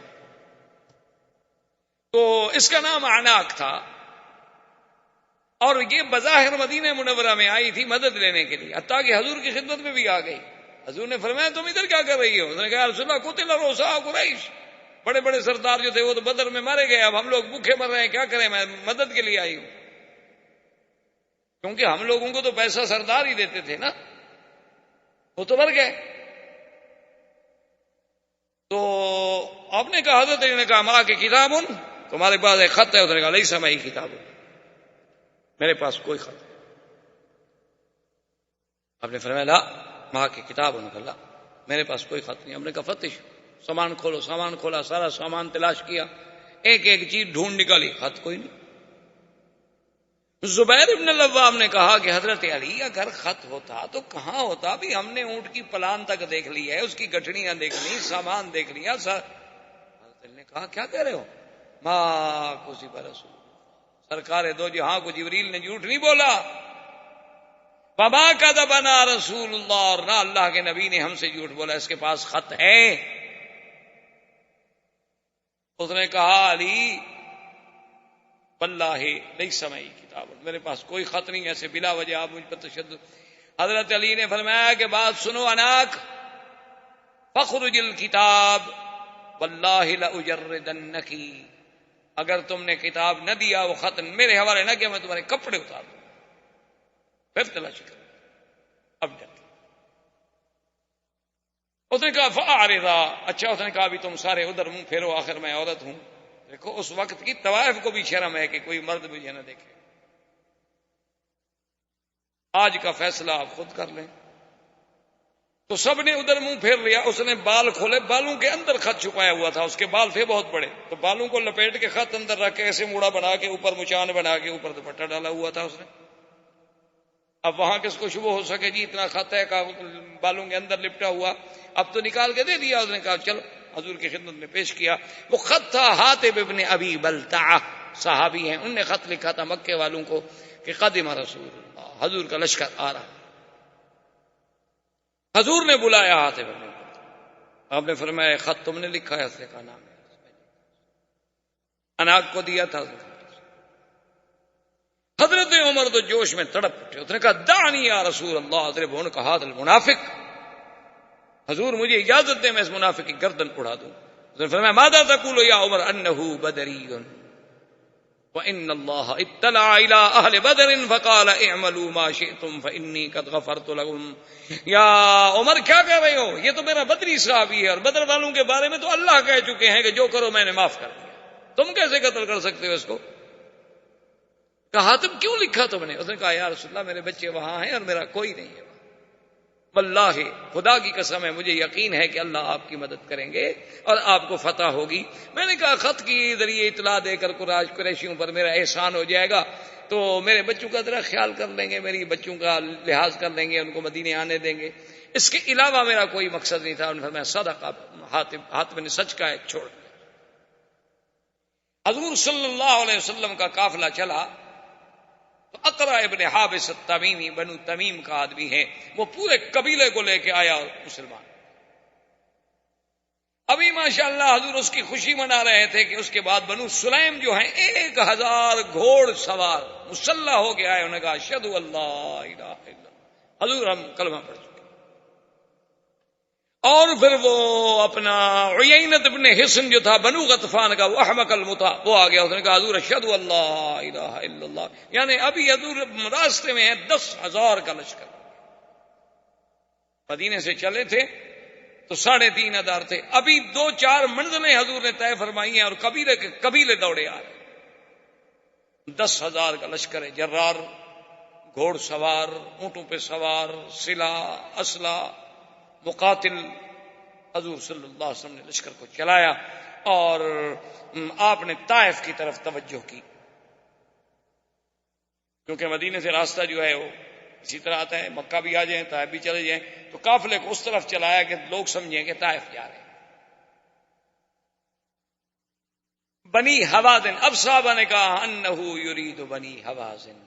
تو اس کا نام اناک تھا، اور یہ بظاہر مدینہ منورہ میں آئی تھی مدد لینے کے لیے، حتیٰ کہ حضور کی خدمت میں بھی آ گئی۔ حضور نے فرمایا تم ادھر کیا کر رہی ہو؟ اس نے کہا رسول اللہ قتل رؤساء قریش، بڑے بڑے سردار جو تھے وہ تو بدر میں مارے گئے، اب ہم لوگ بھوکے مر رہے ہیں، کیا کریں، میں مدد کے لیے آئی ہوں، کیونکہ ہم لوگوں کو تو پیسہ سردار ہی دیتے تھے نا، وہ تو مر گئے۔ تو آپ نے کہا، حضرت نے کہا ماں کے کتاب تمہارے پاس ایک خط ہے؟ اس نے کہا لیس معی کتاب، میرے پاس کوئی خط نہیں۔ آپ نے فرمایا لا ماں کی کتاب، انہوں نے کہا میرے پاس کوئی خط نہیں۔ ہم نے کہا فتش، سامان کھولو، سامان کھولا، سارا سامان تلاش کیا، ایک ایک چیز ڈھونڈ نکالی، خط کوئی نہیں۔ زبیر بن العوام نے کہا کہ حضرت علی اگر خط ہوتا تو کہاں ہوتا، بھی ہم نے اونٹ کی پلان تک دیکھ لی ہے، اس کی گٹھڑیاں دیکھ لی، سامان دیکھ لیا۔ حضرت علی نے کہا کیا کہہ رہے ہو؟ ماں کسی پر رسول، سرکار دو جہاں کو جبریل نے جھوٹ نہیں بولا، وما کذبنا رسول اللہ، اور نہ اللہ کے نبی نے ہم سے جھوٹ بولا، اس کے پاس خط ہے۔ اس نے کہا علی واللہ لیس معی کتاب، میرے پاس کوئی خط نہیں، ایسے بلا وجہ آپ مجھ پر تشدد۔ حضرت علی نے فرمایا کہ بات سنو اناک، فخرج الکتاب واللہ لاجردنکی، اگر تم نے کتاب نہ دیا، وہ خط میرے حوالے نہ کیا، میں تمہارے کپڑے اتار دوں، پھر تلاشی کرو۔ اب ڈر اس نے کہا فاعرضا، اچھا، اس نے کہا بھی تم سارے ادھر منہ پھیرو، آخر میں عورت ہوں۔ دیکھو اس وقت کی طوائف کو بھی شرم ہے کہ کوئی مرد مجھے نہ دیکھے۔ آج کا فیصلہ آپ خود کر لیں۔ تو سب نے ادھر منہ پھیر لیا، اس نے بال کھولے، بالوں کے اندر خط چھپایا ہوا تھا، اس کے بال تھے بہت بڑے، تو بالوں کو لپیٹ کے خط اندر رکھ کے ایسے موڑا بنا کے اوپر مچان بنا کے اوپر دوپٹہ ڈالا ہوا تھا اس نے۔ اب وہاں کس کو شبہ ہو سکے جی اتنا خط ہے بالوں کے اندر لپٹا ہوا، اب تو نکال کے دے دیا۔ اس نے کہا چلو، حضور کی خدمت میں پیش کیا۔ وہ خط تھا حاتب ابن ابی بلتعہ، صحابی ہیں، انہوں نے خط لکھا تھا مکے والوں کو کہ قدم رسول اللہ، حضور کا لشکر آ رہا۔ حضور نے بلایا حاتب ابن ابی بلتعہ، آپ نے فرمایا خط تم نے لکھا ہے؟ اس نے کہا نام ہے، اناک کو دیا تھا۔ حضرت عمر تو جوش میں تڑپ اٹھے، اس نے کہا دعنی یا رسول اللہ اضرب عنق ھذا المنافق، حضور مجھے اجازت دے میں اس منافق کی گردن اڑا دوں۔ حضور نے فرمایا ماذا تقول یا عمر انه بدری وان الله اطلع الى اهل بدر فقال اعملوا ما شئتم فاني قد غفرت لكم۔ یا عمر کیا کہہ رہے ہو، یہ تو میرا بدری صحابی ہے، اور بدر والوں کے بارے میں تو اللہ کہہ چکے ہیں کہ جو کرو میں نے معاف کر دیا، تم کیسے قتل کر سکتے ہو اس کو؟ کہا حاتم کیوں لکھا تم نے؟ اس نے کہا یا رسول اللہ میرے بچے وہاں ہیں اور میرا کوئی نہیں ہے، واللہ خدا کی قسم ہے مجھے یقین ہے کہ اللہ آپ کی مدد کریں گے اور آپ کو فتح ہوگی۔ میں نے کہا خط کی ذریعے اطلاع دے کر قریشیوں پر میرا احسان ہو جائے گا تو میرے بچوں کا ذرا خیال کر لیں گے، میری بچوں کا لحاظ کر لیں گے، ان کو مدینے آنے دیں گے، اس کے علاوہ میرا کوئی مقصد نہیں تھا۔ انہوں نے فرمایا صدق، حاتم نے سچ کہا ہے، چھوڑ۔ حضور صلی اللہ علیہ وسلم کا قافلہ چلا تو اقرع ابن حابس التمیمی، بنو تمیم کا آدمی ہے، وہ پورے قبیلے کو لے کے آیا مسلمان۔ ابھی ماشاءاللہ حضور اس کی خوشی منا رہے تھے کہ اس کے بعد بنو سلیم جو ہیں 1000 گھوڑ سوار مسلح ہو کے آئے، انہوں نے کہا اشہدو اللہ الہ الا اللہ، حضور ہم کلمہ پڑھ چکے۔ اور پھر وہ اپنا عیینت ابن حصن جو تھا بنو غطفان کا، وہ احمق المتا، وہ آ گیا، اس نے کہا حضور اشہد اللہ الہ الا اللہ، یعنی ابھی حضور راستے میں ہے 10,000 کا لشکر. مدینے سے چلے تھے تو 3,500 تھے، ابھی 2-4 منزلیں حضور نے طے فرمائی ہیں اور قبیلے دوڑے آ رہے. 10,000 کا لشکر ہے، جرار، گھوڑ سوار، اونٹوں پہ سوار، سلاح، اسلحہ، مقاتل. حضور صلی اللہ علیہ وسلم نے لشکر کو چلایا اور آپ نے طائف کی طرف توجہ کی، کیونکہ مدینے سے راستہ جو ہے وہ اسی طرح آتا ہے، مکہ بھی آ جائیں، طائف بھی چلے جائیں، تو قافلے کو اس طرف چلایا کہ لوگ سمجھیں کہ طائف جا رہے ہیں. بنی حوازن، اب صحابہ نے کہا انہو یرید بنی حوازن،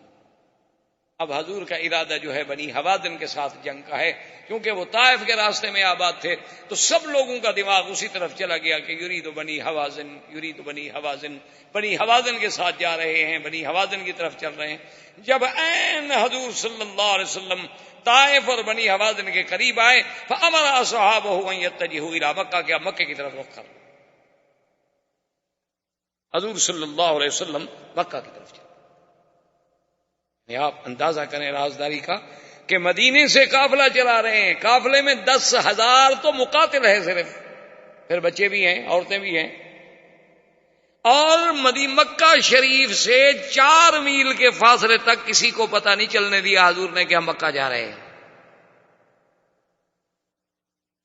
اب حضور کا ارادہ جو ہے بنی حوازن کے ساتھ جنگ کا ہے، کیونکہ وہ طائف کے راستے میں آباد تھے تو سب لوگوں کا دماغ اسی طرف چلا گیا کہ یرید بنی حوازن، یرید بنی حوازن، بنی حوازن کے ساتھ جا رہے ہیں، بنی حوازن کی طرف چل رہے ہیں. جب عین حضور صلی اللہ علیہ وسلم طائف اور بنی حوازن کے قریب آئے فامر اصحابہ ان یتجہوا الی مکہ، کہ مکے کی طرف رخ کرو. حضور صلی اللہ علیہ وسلم مکہ کی طرف چلے. آپ اندازہ کریں رازداری کا کہ مدینے سے قافلہ چلا رہے ہیں، قافلے میں 10,000 تو مقاتل ہے صرف، پھر بچے بھی ہیں، عورتیں بھی ہیں، اور مکہ شریف سے 4 میل کے فاصلے تک کسی کو پتہ نہیں چلنے دیا حضور نے کہ ہم مکہ جا رہے ہیں،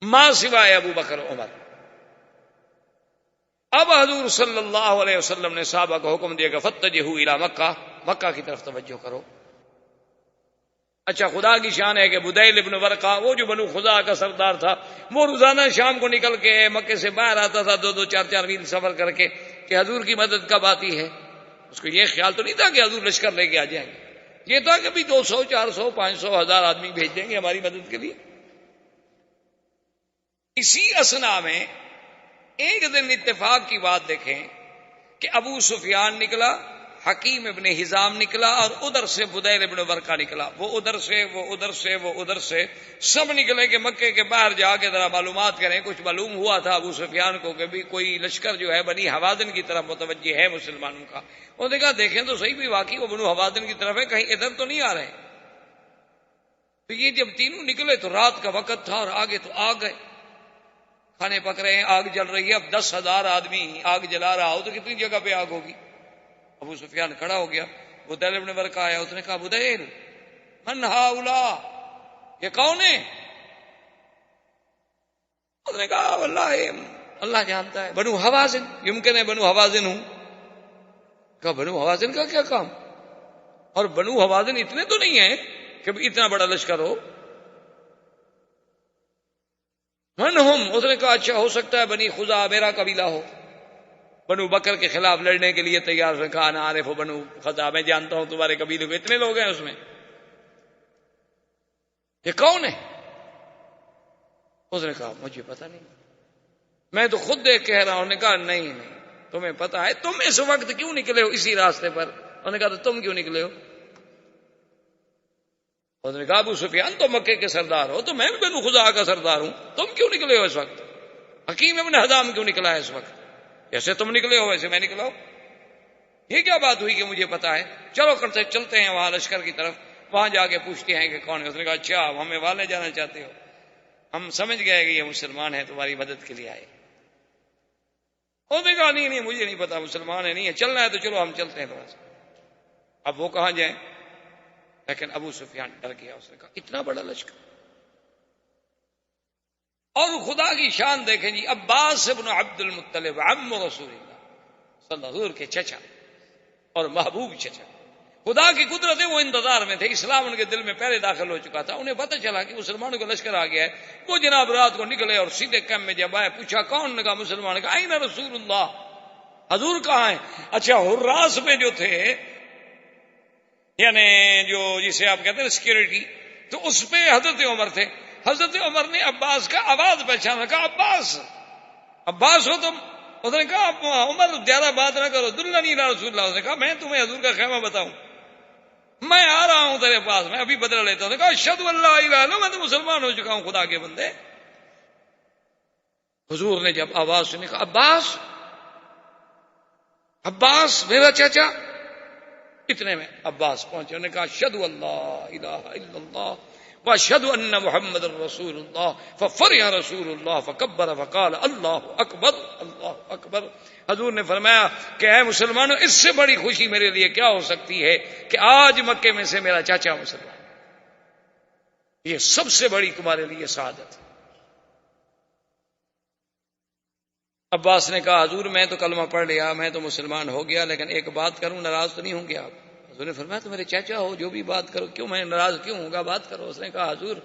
ماں سوائے ابو بکر عمر. اب حضور صلی اللہ علیہ وسلم نے صحابہ کو حکم دیا کہ فتجہوا الی مکہ، مکہ کی طرف توجہ کرو. اچھا، خدا کی شان ہے کہ بدیل ابن ورقہ، وہ جو بنو خزاعہ کا سردار تھا، وہ روزانہ شام کو نکل کے مکے سے باہر آتا تھا 2-2 4-4 میل سفر کر کے کہ حضور کی مدد کب آتی ہے. اس کو یہ خیال تو نہیں تھا کہ حضور لشکر لے کے آ جائیں گے، یہ تھا کہ بھی 200 400 500 1000 آدمی بھیج دیں گے ہماری مدد کے لیے. اسی اثنا میں ایک دن اتفاق کی بات دیکھیں کہ ابو سفیان نکلا، حکیم ابن حزام نکلا، اور ادھر سے بدیل ابن ورقہ نکلا. وہ ادھر سے، وہ ادھر سے، وہ ادھر سے، سب نکلے کہ مکے کے باہر جا کے ذرا معلومات کریں. کچھ معلوم ہوا تھا ابو سفیان کو کہ بھی کوئی لشکر جو ہے بنی حوازن کی طرف متوجہ ہے مسلمانوں کا. انہوں نے کہا دیکھیں تو صحیح، بھی واقعی وہ بنو حوازن کی طرف ہے، کہیں ادھر تو نہیں آ رہے. تو یہ جب تینوں نکلے تو رات کا وقت تھا اور آگے تو آگ ہے، کھانے پک رہے ہیں، آگ جل رہی ہے. اب 10,000 آدمی آگ جلا رہا ہو تو کتنی جگہ پہ آگ ہوگی. ابو سفیان کھڑا ہو گیا، بدیل ابن ورقہ آیا، اس نے کہا بدیل من ہؤلاء، یہ کون ہے؟ اس نے کہا واللہ اللہ جانتا ہے، بنو حوازن، یمکن ہے بنو حوازن ہوں. کہا بنو حوازن کا کیا کام؟ اور بنو حوازن اتنے تو نہیں ہیں کہ اتنا بڑا لشکر ہو. من ہم، اس نے کہا اچھا ہو سکتا ہے بنی خزاعہ میرا قبیلہ ہو، بنو بکر کے خلاف لڑنے کے لیے تیار. سے کہا انا عارف بنو خزاعہ، میں جانتا ہوں تمہارے قبیلے کو، اتنے لوگ ہیں اس میں، یہ کون ہے؟ اس نے کہا مجھے پتہ نہیں، میں تو خود دیکھ کہہ رہا ہوں. نے کہا نہیں تمہیں پتہ ہے، تم اس وقت کیوں نکلے ہو اسی راستے پر؟ انہوں نے کہا تو تم کیوں نکلے ہو؟ اس نے کہا ابو سفیان تو مکے کے سردار ہو، تو میں بھی بنو خزاعہ کا سردار ہوں، تم کیوں نکلے ہو اس وقت؟ حکیم ابن حزام کیوں نکلا ہے اس وقت؟ جیسے تم نکلے ہو ویسے میں نکلا ہوں. یہ کیا بات ہوئی کہ مجھے پتا ہے؟ چلو چلتے ہیں وہاں لشکر کی طرف، وہاں جا کے پوچھتے ہیں کہ کون ہے. اس نے کہا اچھا آپ ہمیں والے جانا چاہتے ہو، ہم سمجھ گئے کہ یہ مسلمان ہیں، تمہاری مدد کے لیے آئے. اس نے کہا نہیں مجھے نہیں پتا، مسلمان ہے نہیں ہے، چلنا ہے تو چلو ہم چلتے ہیں تھوڑا سا. اب وہ کہاں جائیں؟ لیکن ابو سفیان ڈر گیا. اس نے کہا اتنا بڑا لشکر. اور خدا کی شان دیکھیں جی، عباس ابن عبد المطلب عم رسول اللہ صلی اللہ علیہ وسلم کے چچا اور محبوب چچا، خدا کی قدرت ہے وہ انتظار میں تھے. اسلام ان کے دل میں پہلے داخل ہو چکا تھا. انہیں پتہ چلا کہ مسلمانوں کا لشکر آ گیا ہے. وہ جناب رات کو نکلے اور سیدھے کیمپ میں جب آئے پوچھا کون؟ نے کہا مسلمان. نے کہا این رسول اللہ، حضور کہاں ہیں؟ اچھا حراس میں جو تھے، یعنی جو جسے آپ کہتے ہیں سیکورٹی، تو اس پہ حضرت عمر تھے. حضرت عمر نے عباس کا آواز پہچانا، کہا عباس، عباس ہو تم؟ اس نے کہا عمر زیادہ بات نہ کرو، دلنی الی رسول اللہ. اس نے کہا میں تمہیں حضور کا خیمہ بتاؤں، میں آ رہا ہوں تیرے پاس، میں ابھی بدلہ لیتا ہوں. نے کہا اشہد ان لا الہ الا اللہ، میں تو مسلمان ہو چکا ہوں خدا کے بندے. حضور نے جب آواز سنی کہا عباس، عباس میرا چچا. اتنے میں عباس پہنچے، انہوں نے کہا اشہد اللہ الہ الا اللہ واشہد ان محمد رسول اللہ. ففرح رسول اللہ فکبر فقال اللہ اکبر اللہ اکبر. حضور نے فرمایا کہ اے مسلمانوں، اس سے بڑی خوشی میرے لیے کیا ہو سکتی ہے کہ آج مکے میں سے میرا چاچا مسلمان. یہ سب سے بڑی تمہارے لیے سعادت ہے. عباس نے کہا حضور میں تو کلمہ پڑھ لیا، میں تو مسلمان ہو گیا، لیکن ایک بات کروں، ناراض تو نہیں ہوں گے آپ؟ حضور نے فرمایا تو میرے چاچا ہو، جو بھی بات کرو، کیوں میں ناراض کیوں ہوں گا، بات کرو. اس نے کہا حضور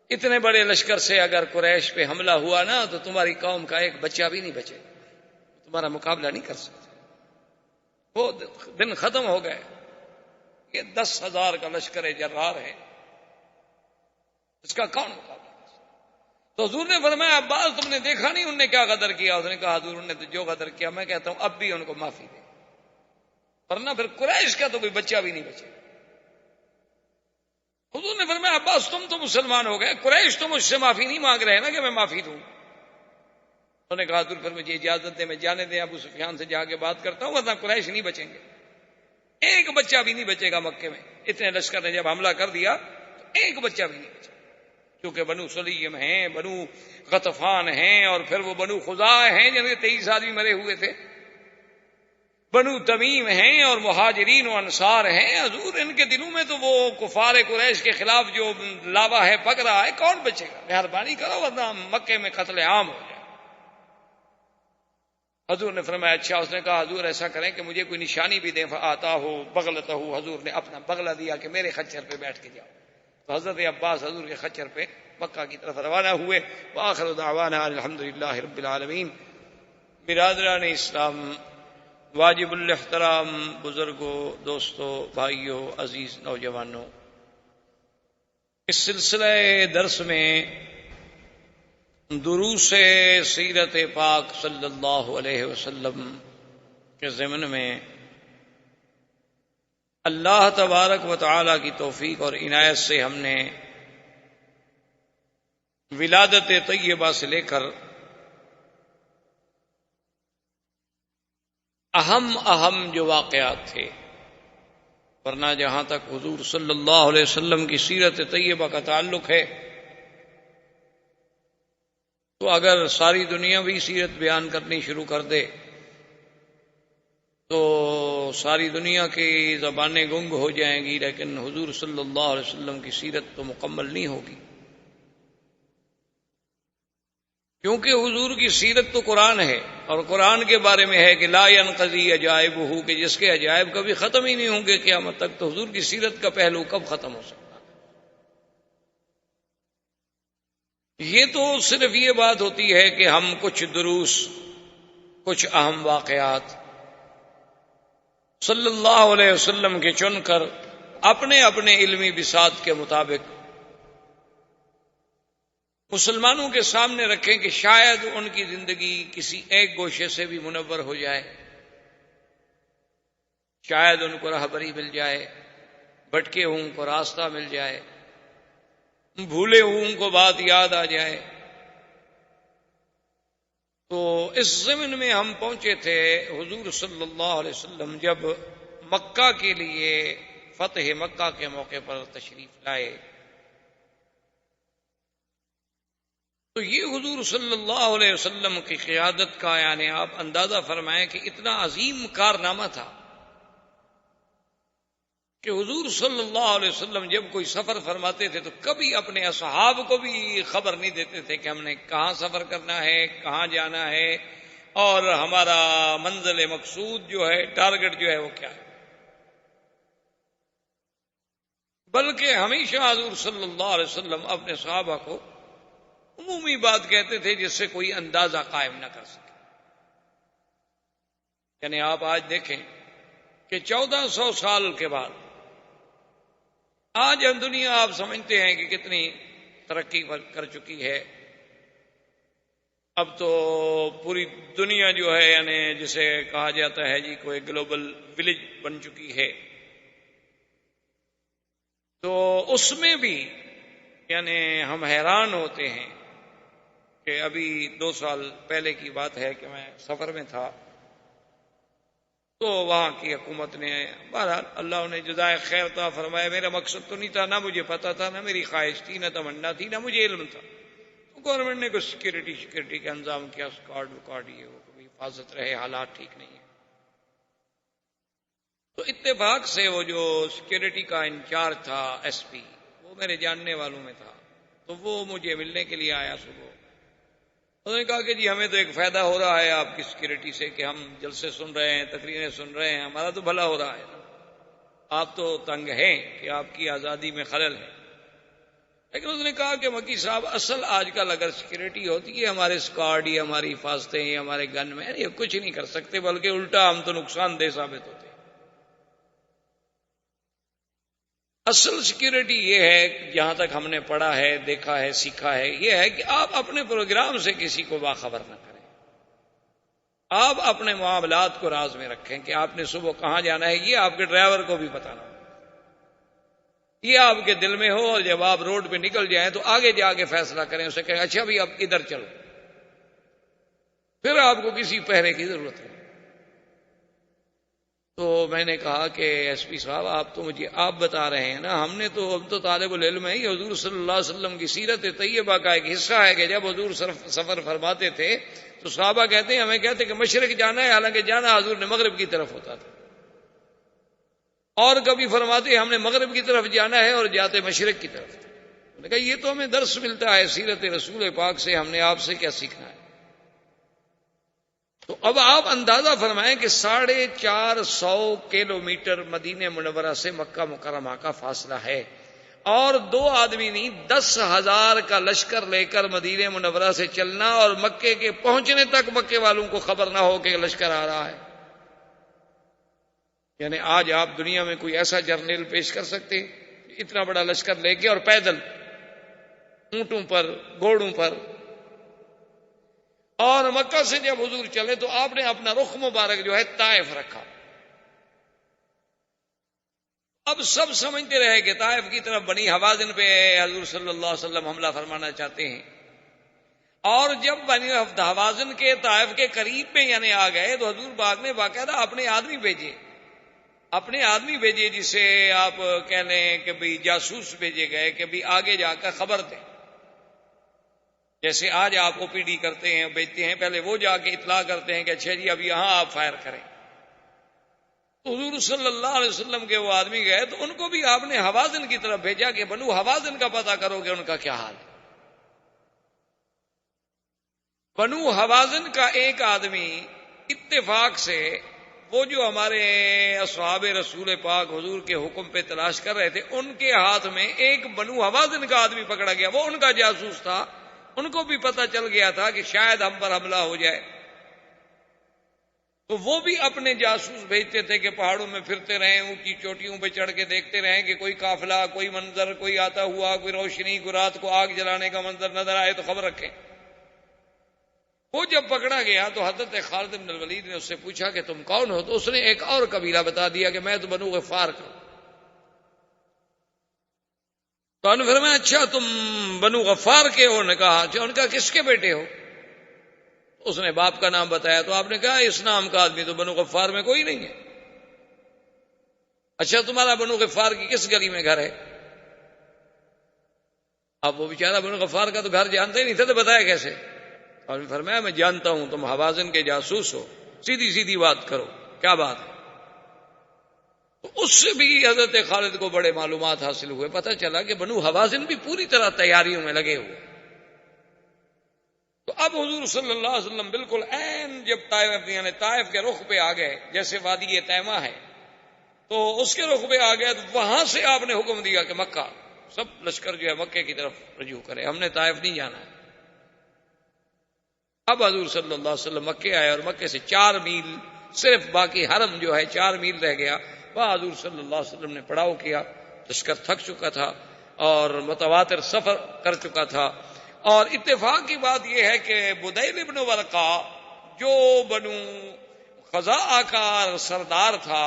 اتنے بڑے لشکر سے اگر قریش پہ حملہ ہوا نا تو تمہاری قوم کا ایک بچہ بھی نہیں بچے، تمہارا مقابلہ نہیں کر سکتے. وہ دن ختم ہو گئے. یہ 10,000 کا لشکر جرار ہے، اس کا کون مقابلہ؟ تو حضور نے فرمایا عباس تم نے دیکھا نہیں انہوں نے کیا غدر کیا؟ اس نے کہا حضور انہوں نے تو جو غدر کیا، میں کہتا ہوں اب بھی ان کو معافی دے، ورنہ پھر قریش کا تو کوئی بچہ بھی نہیں بچے. حضور نے فرمایا عباس تم تو مسلمان ہو گئے، قریش تو مجھ سے معافی نہیں مانگ رہے نا کہ میں معافی دوں. انہوں نے کہا حضور پھر مجھے اجازت دیں، میں جانے دیں ابو سفیان سے جا کے بات کرتا ہوں، ورنہ قریش نہیں بچیں گے، ایک بچہ بھی نہیں بچے گا مکے میں. اتنے لشکر نے جب حملہ کر دیا تو ایک بچہ بھی نہیں بچا، کیونکہ بنو سلیم ہیں، بنو غطفان ہیں، اور پھر وہ بنو خزاع ہیں جن کے 23 آدمی مرے ہوئے تھے، بنو تمیم ہیں، اور مہاجرین و انصار ہیں. حضور ان کے دلوں میں تو وہ کفار قریش کے خلاف جو لاوا ہے پک رہا ہے، کون بچے گا؟ مہربانی کرو ورنہ مکے میں قتل عام ہو جائے. حضور نے فرمایا اچھا. اس نے کہا حضور ایسا کریں کہ مجھے کوئی نشانی بھی دیں. فآتا ہو بغلتہ، حضور نے اپنا بغلہ دیا کہ میرے خچر پہ بیٹھ کے جاؤ. تو حضرت عباس حضور کے خچر پہ مکہ کی طرف روانہ ہوئے. وآخر دعوانا الحمدللہ رب العالمین. برادران اسلام، واجب الاحترام بزرگوں، دوستوں، بھائیوں، عزیز نوجوانوں، اس سلسلہ درس میں دروس سیرت پاک صلی اللہ علیہ وسلم کے ضمن میں اللہ تبارک و تعالی کی توفیق اور عنایت سے ہم نے ولادت طیبہ سے لے کر اہم جو واقعات تھے، ورنہ جہاں تک حضور صلی اللہ علیہ وسلم کی سیرت طیبہ کا تعلق ہے تو اگر ساری دنیا بھی سیرت بیان کرنی شروع کر دے تو ساری دنیا کی زبانیں گنگ ہو جائیں گی، لیکن حضور صلی اللہ علیہ وسلم کی سیرت تو مکمل نہیں ہوگی، کیونکہ حضور کی سیرت تو قرآن ہے، اور قرآن کے بارے میں ہے کہ لا ينقضی عجائبہ، کہ جس کے عجائب کبھی ختم ہی نہیں ہوں گے قیامت تک. تو حضور کی سیرت کا پہلو کب ختم ہو سکتا؟ یہ تو صرف یہ بات ہوتی ہے کہ ہم کچھ دروس، کچھ اہم واقعات صلی اللہ علیہ وسلم کے چن کر اپنے اپنے علمی بساط کے مطابق مسلمانوں کے سامنے رکھیں کہ شاید ان کی زندگی کسی ایک گوشے سے بھی منور ہو جائے، شاید ان کو راہبری مل جائے، بھٹکے ہوں کو راستہ مل جائے، بھولے ہوں کو بات یاد آ جائے. تو اس ضمن میں ہم پہنچے تھے حضور صلی اللہ علیہ وسلم جب مکہ کے لیے فتح مکہ کے موقع پر تشریف لائے تو یہ حضور صلی اللہ علیہ وسلم کی قیادت کا یعنی آپ اندازہ فرمائیں کہ اتنا عظیم کارنامہ تھا کہ حضور صلی اللہ علیہ وسلم جب کوئی سفر فرماتے تھے تو کبھی اپنے اصحاب کو بھی خبر نہیں دیتے تھے کہ ہم نے کہاں سفر کرنا ہے، کہاں جانا ہے، اور ہمارا منزل مقصود جو ہے، ٹارگٹ جو ہے وہ کیا ہے. بلکہ ہمیشہ حضور صلی اللہ علیہ وسلم اپنے صحابہ کو عمومی بات کہتے تھے جس سے کوئی اندازہ قائم نہ کر سکے. یعنی آپ آج دیکھیں کہ 1400 سال کے بعد آج ہم دنیا آپ سمجھتے ہیں کہ کتنی ترقی کر چکی ہے. اب تو پوری دنیا جو ہے یعنی جسے کہا جاتا ہے جی کوئی گلوبل ولیج بن چکی ہے. تو اس میں بھی یعنی ہم حیران ہوتے ہیں کہ ابھی 2 سال پہلے کی بات ہے کہ میں سفر میں تھا، تو وہاں کی حکومت نے، بہرحال اللہ نے جزائے خیر عطا فرمایا، میرا مقصد تو نہیں تھا، نہ مجھے پتا تھا، نہ میری خواہش تھی، نہ تمنا تھی، نہ مجھے علم تھا، تو گورنمنٹ نے کوئی سیکورٹی کا انتظام کیا، اسکواڈ یہ وہ کبھی حفاظت رہے، حالات ٹھیک نہیں ہے۔ تو اتفاق سے وہ جو سیکورٹی کا انچارج تھا ایس پی، وہ میرے جاننے والوں میں تھا، تو وہ مجھے ملنے کے لیے آیا صبح۔ انہوں نے کہا کہ جی ہمیں تو ایک فائدہ ہو رہا ہے آپ کی سیکورٹی سے کہ ہم جلسے سن رہے ہیں، تقریریں سن رہے ہیں، ہمارا تو بھلا ہو رہا ہے، آپ تو تنگ ہیں کہ آپ کی آزادی میں خلل ہے۔ لیکن اس نے کہا کہ مکی صاحب اصل آج کل اگر سیکورٹی ہوتی ہے ہمارے اسکواڈ یا ہماری حفاظتیں یا ہمارے گن مین یہ کچھ نہیں کر سکتے، بلکہ الٹا ہم تو نقصان دہ ثابت ہوتے ہیں۔ اصل سیکورٹی یہ ہے، جہاں تک ہم نے پڑھا ہے، دیکھا ہے، سیکھا ہے، یہ ہے کہ آپ اپنے پروگرام سے کسی کو باخبر نہ کریں، آپ اپنے معاملات کو راز میں رکھیں کہ آپ نے صبح کہاں جانا ہے، یہ آپ کے ڈرائیور کو بھی پتا نہ ہو، یہ آپ کے دل میں ہو، اور جب آپ روڈ پہ نکل جائیں تو آگے جا کے فیصلہ کریں، اسے کہیں اچھا بھی آپ ادھر چلو، پھر آپ کو کسی پہرے کی ضرورت نہیں۔ تو میں نے کہا کہ ایس پی صاحب آپ تو مجھے آپ بتا رہے ہیں نا، ہم تو طالب العلم ہیں، حضور صلی اللہ علیہ وسلم کی سیرت طیبہ کا ایک حصہ ہے کہ جب حضور سفر فرماتے تھے تو صحابہ کہتے ہیں، ہمیں کہتے کہ مشرق جانا ہے، حالانکہ جانا حضور نے مغرب کی طرف ہوتا تھا، اور کبھی فرماتے ہم نے مغرب کی طرف جانا ہے اور جاتے مشرق کی طرف۔ میں نے کہا یہ تو ہمیں درس ملتا ہے سیرت رسول پاک سے، ہم نے آپ سے کیا سیکھنا ہے؟ تو اب آپ اندازہ فرمائیں کہ 450 کلومیٹر مدینہ منورہ سے مکہ مکرمہ کا فاصلہ ہے، اور 2 آدمی نہیں 10,000 کا لشکر لے کر مدینہ منورہ سے چلنا، اور مکے کے پہنچنے تک مکے والوں کو خبر نہ ہو کہ لشکر آ رہا ہے۔ یعنی آج آپ دنیا میں کوئی ایسا جرنیل پیش کر سکتے اتنا بڑا لشکر لے کے اور پیدل، اونٹوں پر، گھوڑوں پر؟ اور مکہ سے جب حضور چلے تو آپ نے اپنا رخ مبارک جو ہے طائف رکھا۔ اب سب سمجھتے رہے کہ طائف کی طرف بنی حوازن پہ حضور صلی اللہ علیہ وسلم حملہ فرمانا چاہتے ہیں، اور جب بنی حوازن کے طائف کے قریب میں یعنی آ گئے تو حضور پاک نے باقاعدہ اپنے آدمی بھیجے جسے آپ کہہ لیں کہ بھئی جاسوس بھیجے گئے کہ بھئی آگے جا کر خبر دیں، جیسے آج آپ او پی ڈی کرتے ہیں، بھیجتے ہیں، پہلے وہ جا کے اطلاع کرتے ہیں کہ اچھا جی اب یہاں آپ فائر کریں۔ تو حضور صلی اللہ علیہ وسلم کے وہ آدمی گئے تو ان کو بھی آپ نے حوازن کی طرف بھیجا کہ بنو حوازن کا پتہ کرو کہ ان کا کیا حال ہے۔ بنو حوازن کا ایک آدمی اتفاق سے، وہ جو ہمارے اصحاب رسول پاک حضور کے حکم پہ تلاش کر رہے تھے، ان کے ہاتھ میں ایک بنو حوازن کا آدمی پکڑا گیا، وہ ان کا جاسوس تھا، ان کو بھی پتہ چل گیا تھا کہ شاید ہم پر حملہ ہو جائے، تو وہ بھی اپنے جاسوس بھیجتے تھے کہ پہاڑوں میں پھرتے رہیں، اونچی چوٹیوں پہ چڑھ کے دیکھتے رہیں کہ کوئی قافلہ، کوئی منظر، کوئی آتا ہوا، کوئی روشنی، کوئی رات کو آگ جلانے کا منظر نظر آئے تو خبر رکھیں۔ وہ جب پکڑا گیا تو حضرت خالد بن الولید نے اس سے پوچھا کہ تم کون ہو؟ تو اس نے ایک اور قبیلہ بتا دیا کہ میں تو بنو غفار کا ہوں۔ تو انہوں نے فرمایا اچھا تم بنو غفار کے ہو؟ نے کہا اچھا، ان کا کس کے بیٹے ہو؟ اس نے باپ کا نام بتایا، تو آپ نے کہا اس نام کا آدمی تو بنو غفار میں کوئی نہیں ہے۔ اچھا تمہارا بنو غفار کی کس گلی میں گھر ہے؟ اب وہ بیچارہ بنو غفار کا تو گھر جانتا ہی نہیں تھا، تو بتایا کیسے؟ اور فرمایا میں جانتا ہوں تم حوازن کے جاسوس ہو، سیدھی بات کرو، کیا بات ہے؟ تو اس سے بھی حضرت خالد کو بڑے معلومات حاصل ہوئے، پتہ چلا کہ بنو حوازن بھی پوری طرح تیاریوں میں لگے ہوئے۔ تو اب حضور صلی اللہ علیہ وسلم بالکل عین جب طائف کے رخ پہ آ گئے، جیسے وادی تیمہ ہے تو اس کے رخ پہ آ گئے، تو وہاں سے آپ نے حکم دیا کہ مکہ سب لشکر جو ہے مکے کی طرف رجوع کرے، ہم نے طائف نہیں جانا ہے۔ اب حضور صلی اللہ علیہ وسلم مکے آئے، اور مکے سے 4 میل صرف باقی حرم جو ہے 4 میل رہ گیا، وہاں حضور صلی اللہ علیہ وسلم نے پڑاؤ کیا، لشکر تھک چکا تھا اور متواتر سفر کر چکا تھا۔ اور اتفاق کی بات یہ ہے کہ بدیل ابن ورقہ جو بنو خزاعہ کا سردار تھا،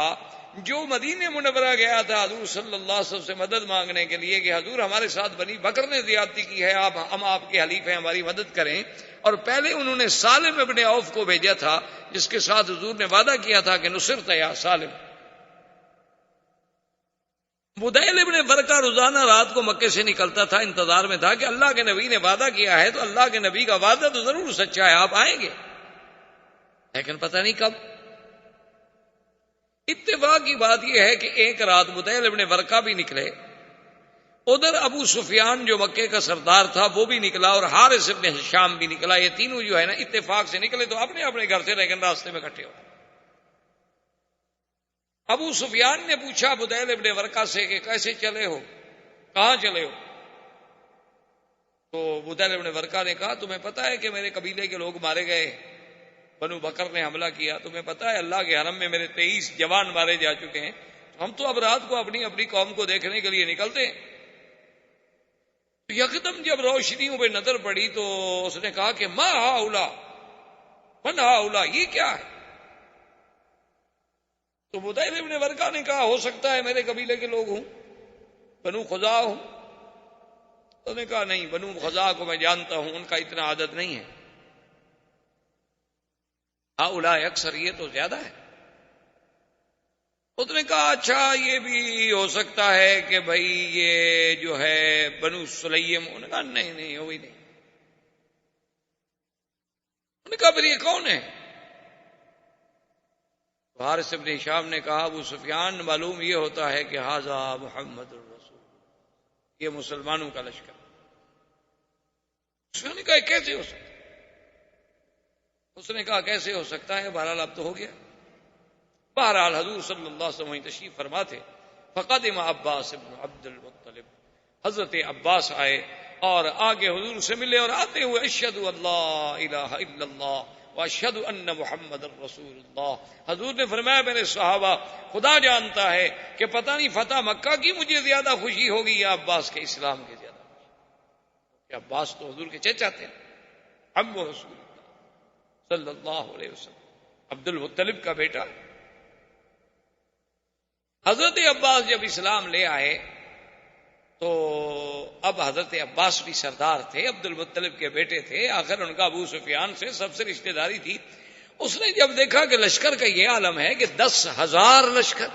جو مدینہ منورہ گیا تھا حضور صلی اللہ علیہ وسلم سے مدد مانگنے کے لیے کہ حضور ہمارے ساتھ بنی بکر نے زیادتی کی ہے، ہم آپ کے حلیف ہیں، ہماری مدد کریں، اور پہلے انہوں نے سالم ابن عوف کو بھیجا تھا جس کے ساتھ حضور نے وعدہ کیا تھا کہ نصرت یا سالم۔ بدیل ابن ورقہ روزانہ رات کو مکے سے نکلتا تھا، انتظار میں تھا کہ اللہ کے نبی نے وعدہ کیا ہے تو اللہ کے نبی کا وعدہ تو ضرور سچا ہے، آپ آئیں گے، لیکن پتہ نہیں کب۔ اتفاق کی بات یہ ہے کہ ایک رات بدیل ابن ورقہ بھی نکلے، ادھر ابو سفیان جو مکے کا سردار تھا وہ بھی نکلا، اور حارث ابن ہشام بھی نکلا، یہ تینوں جو ہے نا اتفاق سے نکلے تو اپنے اپنے گھر سے، لیکن راستے میں اکٹھے ہو۔ ابو سفیان نے پوچھا بدیل ابن ورقہ سے کہ کیسے چلے ہو، کہاں چلے ہو؟ تو بدیل ابن ورقہ نے کہا تمہیں پتا ہے کہ میرے قبیلے کے لوگ مارے گئے، بنو بکر نے حملہ کیا، تمہیں پتا ہے اللہ کے حرم میں میرے 23 جوان مارے جا چکے ہیں، ہم تو اب رات کو اپنی اپنی قوم کو دیکھنے کے لیے نکلتے ہیں۔ یکدم جب روشنیوں پہ نظر پڑی تو اس نے کہا کہ ما ہاؤلا من ہاؤلا، یہ کیا ہے؟ تو بدیل ابن ورقہ نے کہا ہو سکتا ہے میرے قبیلے کے لوگ ہوں، بنو خزاع ہوں۔ اس نے کہا نہیں، بنو خزاع کو میں جانتا ہوں، ان کا اتنا عدد نہیں ہے، ہاؤلا اکثر، یہ تو زیادہ ہے۔ اس نے کہا اچھا یہ بھی ہو سکتا ہے کہ بھائی یہ جو ہے بنو سلیم۔ انہوں نے کہا نہیں نہیں، وہی نہیں۔ انہوں نے کہا پھر یہ کون ہے؟ حارث ابن ہشام نے کہا ابو سفیان معلوم یہ ہوتا ہے کہ ھذا محمد الرسول، یہ مسلمانوں کا لشکر۔ اس نے کہا کیسے ہو سکتا ہے؟ اس نے کہا کیسے ہو سکتا ہے، بہرحال اب تو ہو گیا۔ بہرحال حضور صلی اللہ علیہ وسلم تشریف فرما تھے، فقدم عباس ابن عبد المطلب، حضرت عباس آئے اور آگے حضور سے ملے، اور آتے ہوئے اشہد اللہ الہ الا اللہ واشہد ان محمد الرسول اللہ۔ حضور نے فرمایا میرے صحابہ خدا جانتا ہے کہ پتہ نہیں فتح مکہ کی مجھے زیادہ خوشی ہوگی یا عباس کے اسلام کی زیادہ خوشی، کہ عباس تو حضور کے چچا تھے، اب وہ رسول اللہ صلی اللہ علیہ وسلم، عبد المطلب کا بیٹا۔ حضرت عباس جب اسلام لے آئے تو اب حضرت عباس بھی سردار تھے، عبد المطلب کے بیٹے تھے، آخر ان کا ابو سفیان سے سب سے رشتہ داری تھی۔ اس نے جب دیکھا کہ لشکر کا یہ عالم ہے کہ 10,000 لشکر،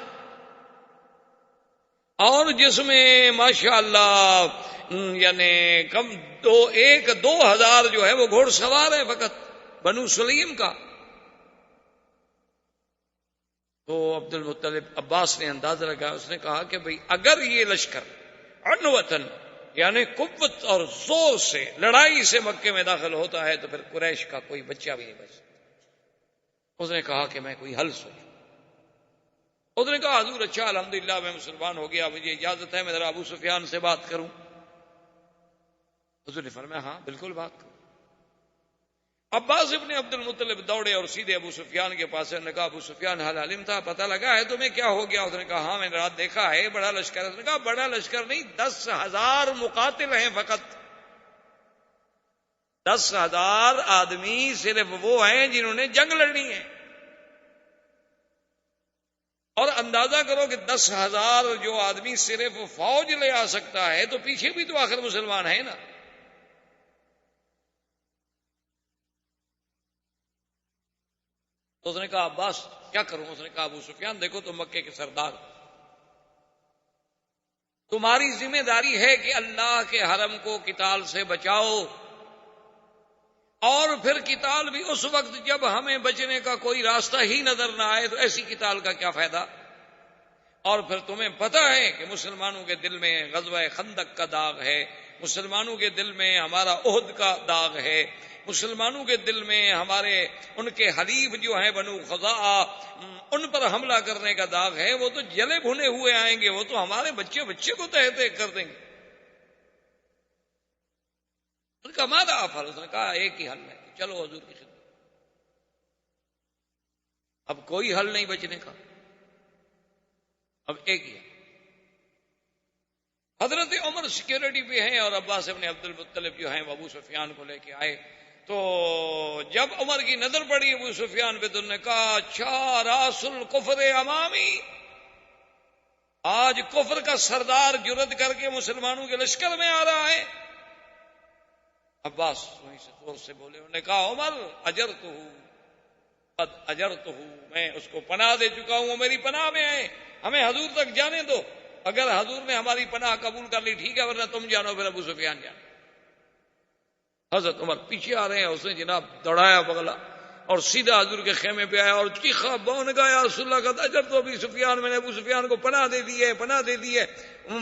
اور جس میں ماشاءاللہ یعنی کم 2,000 جو ہے وہ گھوڑ سوار ہے فقط بنو سلیم کا، تو عبد المطلب عباس نے اندازہ لگا، اس نے کہا کہ بھئی اگر یہ لشکر عنوتن یعنی قوت اور زور سے لڑائی سے مکے میں داخل ہوتا ہے تو پھر قریش کا کوئی بچہ بھی نہیں بچ سکتا۔ اس نے کہا کہ میں کوئی حل سوچوں۔ اس نے کہا حضور اچھا الحمدللہ میں مسلمان ہو گیا، مجھے اجازت ہے میں ذرا ابو سفیان سے بات کروں؟ حضور نے فرمایا ہاں بالکل بات کروں۔ عباس ابن عبد المطلب دوڑے اور سیدھے ابو سفیان کے پاس، نے کہا ابو سفیان حال علم تھا، پتہ لگا ہے تمہیں کیا ہو گیا؟ اس نے کہا ہاں میں نے رات دیکھا ہے بڑا لشکر ہے۔ اس نے کہا بڑا لشکر نہیں، 10,000 مقاتل ہیں فقط، 10,000 آدمی صرف وہ ہیں جنہوں نے جنگ لڑنی ہے، اور اندازہ کرو کہ 10,000 جو آدمی صرف فوج لے آ سکتا ہے تو پیچھے بھی تو آخر مسلمان ہیں نا۔ تو اس نے کہا عباس کیا کروں؟ اس نے کہا ابو سفیان دیکھو تم مکے کے سردار، تمہاری ذمہ داری ہے کہ اللہ کے حرم کو قتال سے بچاؤ، اور پھر قتال بھی اس وقت جب ہمیں بچنے کا کوئی راستہ ہی نظر نہ آئے، تو ایسی قتال کا کیا فائدہ؟ اور پھر تمہیں پتہ ہے کہ مسلمانوں کے دل میں غزوہ خندق کا داغ ہے، مسلمانوں کے دل میں ہمارا احد کا داغ ہے، مسلمانوں کے دل میں ہمارے ان کے حلیف جو ہیں بنو خزاع ان پر حملہ کرنے کا داغ ہے، وہ تو جلے بھنے ہوئے آئیں گے، وہ تو ہمارے بچے بچے کو تہہ تہہ کر دیں گے۔ ان کا ماذا افعل؟ اس نے کہا ایک ہی حل ہے کہ چلو حضور کی خدمت، اب کوئی حل نہیں بچنے کا، اب ایک ہی ہے۔ حضرت عمر سیکیورٹی پہ ہیں اور عباس ابن عبد المطلب جو ہیں ابو سفیان کو لے کے آئے، تو جب عمر کی نظر پڑی ابو سفیان پہ تو انہوں نے کہا اچھا راس الکفر امامی، آج کفر کا سردار جرأت کر کے مسلمانوں کے لشکر میں آ رہا ہے. عباس وہیں سے زور سے بولے. انہوں نے کہا عمر اجرتہ قد اجرتہ، میں اس کو پناہ دے چکا ہوں، وہ میری پناہ میں ہے، ہمیں حضور تک جانے دو. اگر حضور نے ہماری پناہ قبول کر لی ٹھیک ہے، ورنہ تم جانو پھر ابو سفیان جانو. حضرت عمر پیچھے آ رہے ہیں، اس نے جناب دوڑایا بغلا اور سیدھا حضور کے خیمے پہ آیا اور چیخا بون گا یا رسول اللہ کا اجر تو ابو سفیان، میں نے ابو سفیان کو پناہ دے دی ہے، پناہ دے دی ہے.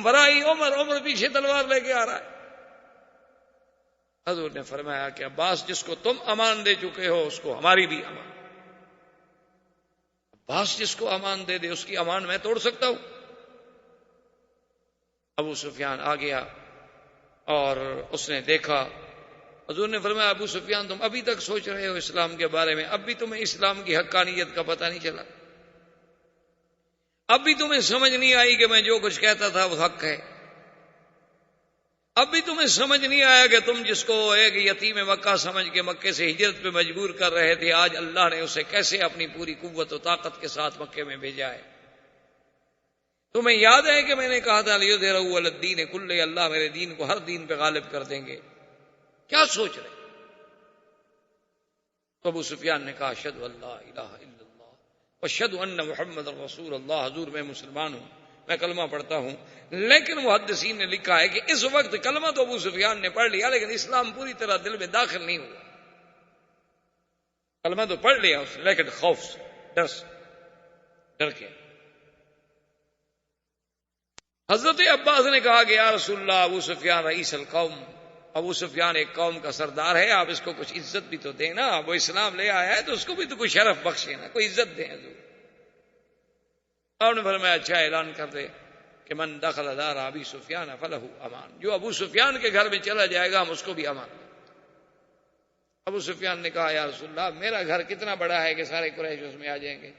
برائی عمر پیچھے تلوار لے کے آ رہا ہے. حضور نے فرمایا کہ عباس جس کو تم امان دے چکے ہو اس کو ہماری بھی امان. عباس جس کو امان دے دے اس کی امان میں توڑ سکتا ہوں؟ ابو سفیان آ گیا اور اس نے دیکھا. حضور نے فرمایا ابو سفیان تم ابھی تک سوچ رہے ہو اسلام کے بارے میں؟ اب بھی تمہیں اسلام کی حقانیت کا پتہ نہیں چلا؟ اب بھی تمہیں سمجھ نہیں آئی کہ میں جو کچھ کہتا تھا وہ حق ہے؟ اب بھی تمہیں سمجھ نہیں آیا کہ تم جس کو ایک یتیم مکہ سمجھ کے مکے سے ہجرت پہ مجبور کر رہے تھے، آج اللہ نے اسے کیسے اپنی پوری قوت و طاقت کے ساتھ مکے میں بھیجا ہے؟ تمہیں یاد ہے کہ میں نے کہا تھا لیظہرہ علی الدین کلہ، اللہ میرے دین کو ہر دین پہ غالب کر دیں گے. کیا سوچ رہے؟ تو ابو سفیان نے کہا اشہد ان لا الہ الا اللہ واشہد ان محمد رسول اللہ، حضور میں مسلمان ہوں، میں کلمہ پڑھتا ہوں. لیکن محدثین نے لکھا ہے کہ اس وقت کلمہ تو ابو سفیان نے پڑھ لیا لیکن اسلام پوری طرح دل میں داخل نہیں ہوا. کلمہ تو پڑھ لیا اس نے لیکن خوف سے، ڈر کے. حضرت عباس نے کہا کہ یا رسول اللہ ابو سفیان رئیس القوم، ابو سفیان ایک قوم کا سردار ہے، آپ اس کو کچھ عزت بھی تو دیں نا، وہ اسلام لے آیا ہے تو اس کو بھی تو کوئی شرف بخشے نا، کوئی عزت دیں حضور. آپ نے فرمایا اچھا اعلان کر دے کہ من دخل دار ابی سفیان فلہ امان، جو ابو سفیان کے گھر میں چلا جائے گا ہم اس کو بھی امان دیں. ابو سفیان نے کہا یا رسول اللہ میرا گھر کتنا بڑا ہے کہ سارے قریش اس میں آ جائیں گے؟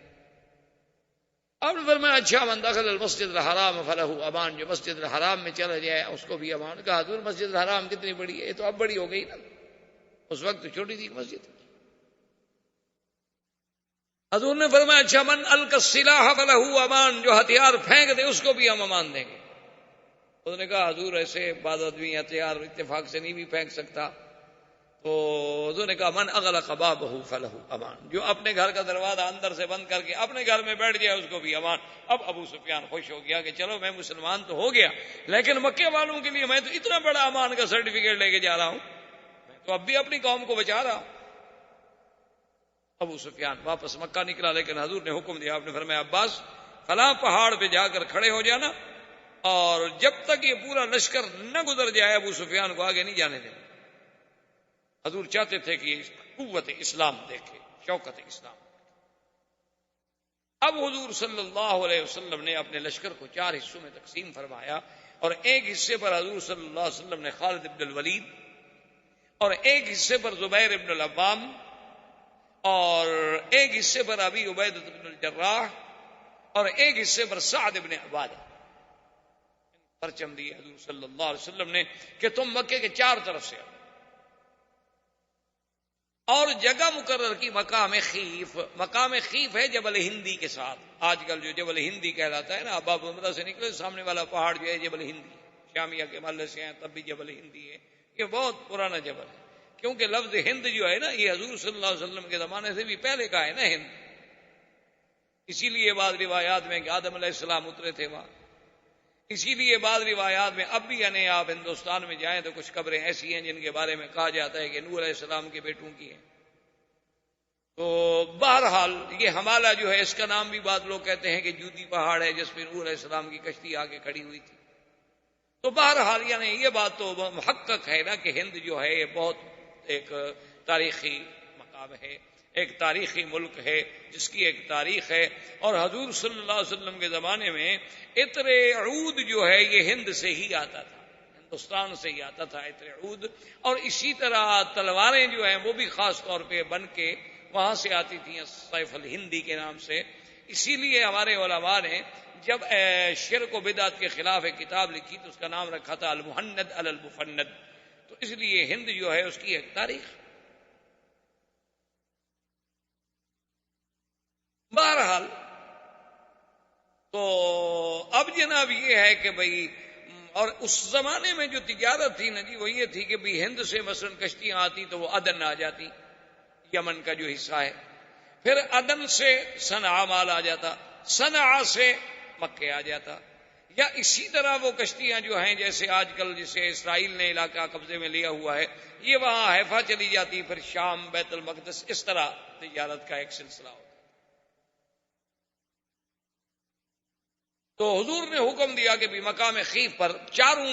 آپ نے فرمایا اچھا من دخل المسجد الحرام فلہ امان، جو مسجد الحرام میں چلا جائے اس کو بھی امان. کہا حضور مسجد الحرام کتنی بڑی ہے؟ یہ تو اب بڑی ہو گئی نا، اس وقت تو چھوٹی تھی مسجد. حضور نے فرمایا اچھا من القى السلاح فلہ امان، جو ہتھیار پھینک دے اس کو بھی ہم امان دیں گے. اس نے کہا حضور ایسے بعض آدمی ہتھیار اتفاق سے نہیں بھی پھینک سکتا. تو حضور نے کہا من اغلق بابہ فلہ امان، جو اپنے گھر کا دروازہ اندر سے بند کر کے اپنے گھر میں بیٹھ جائے اس کو بھی امان. اب ابو سفیان خوش ہو گیا کہ چلو میں مسلمان تو ہو گیا لیکن مکے والوں کے لیے میں تو اتنا بڑا امان کا سرٹیفکیٹ لے کے جا رہا ہوں، میں تو اب بھی اپنی قوم کو بچا رہا ہوں. ابو سفیان واپس مکہ نکلا لیکن حضور نے حکم دیا. آپ نے فرمایا عباس فلاں پہاڑ پہ جا کر کھڑے ہو جانا اور جب تک یہ پورا لشکر نہ گزر جائے ابو سفیان کو آگے نہیں جانے دینا. حضور چاہتے تھے کہ قوت اسلام دیکھے، شوکت اسلام. اب حضور صلی اللہ علیہ وسلم نے اپنے لشکر کو 4 حصوں میں تقسیم فرمایا اور ایک حصے پر حضور صلی اللہ علیہ وسلم نے خالد ابن الولید اور ایک حصے پر زبیر ابن العوام اور ایک حصے پر ابی عبیدہ بن الجراح اور ایک حصے پر سعد ابن عبادہ پرچم دیے حضور صلی اللہ علیہ وسلم نے کہ تم مکے کے 4 طرف سے آؤ. اور جگہ مقرر کی مقام خیف. مقام خیف ہے جبل ہندی کے ساتھ. آج کل جو جبل ہندی کہلاتا ہے نا، اباب عمرہ سے نکلے سامنے والا پہاڑ جو ہے جبل ہندی ہے. شامیہ کے محلے سے ہیں تب بھی جبل ہندی ہے. یہ بہت پرانا جبل ہے کیونکہ لفظ ہند جو ہے نا یہ حضور صلی اللہ علیہ وسلم کے زمانے سے بھی پہلے کا ہے نا ہند. اسی لیے بعض روایات میں کہ آدم علیہ السلام اترے تھے وہاں. اسی لیے بعض روایات میں اب بھی یعنی آپ ہندوستان میں جائیں تو کچھ قبریں ایسی ہیں جن کے بارے میں کہا جاتا ہے کہ نوح علیہ السلام کے بیٹوں کی ہیں. تو بہرحال یہ حمالہ جو ہے اس کا نام بھی بعض لوگ کہتے ہیں کہ جودی پہاڑ ہے جس پہ نوح علیہ السلام کی کشتی آ کے کھڑی ہوئی تھی. تو بہرحال یعنی یہ بات تو محقق ہے نا کہ ہند جو ہے یہ بہت ایک تاریخی مقام ہے، ایک تاریخی ملک ہے جس کی ایک تاریخ ہے. اور حضور صلی اللہ علیہ وسلم کے زمانے میں عطر عود جو ہے یہ ہند سے ہی آتا تھا، ہندوستان سے ہی آتا تھا عطر عود. اور اسی طرح تلواریں جو ہیں وہ بھی خاص طور پہ بن کے وہاں سے آتی تھیں سیف الہندی کے نام سے. اسی لیے ہمارے علماء نے جب شرک و بدعت کے خلاف ایک کتاب لکھی تو اس کا نام رکھا تھا المہند علی المفند. تو اس لیے ہند جو ہے اس کی ایک تاریخ. بہرحال تو اب اب جناب یہ ہے کہ بھئی، اور اس زمانے میں جو تجارت تھی نا جی، وہ یہ تھی کہ بھی ہند سے مثلا کشتیاں آتی تو وہ عدن آ جاتی، یمن کا جو حصہ ہے، پھر عدن سے صنعاء مال آ جاتا، صنعاء سے مکے آ جاتا، یا اسی طرح وہ کشتیاں جو ہیں جیسے آج کل جسے اسرائیل نے علاقہ قبضے میں لیا ہوا ہے، یہ وہاں حیفا چلی جاتی، پھر شام، بیت المقدس، اس طرح تجارت کا ایک سلسلہ ہوتا۔ تو حضور نے حکم دیا کہ بھی مقام خیف پر چاروں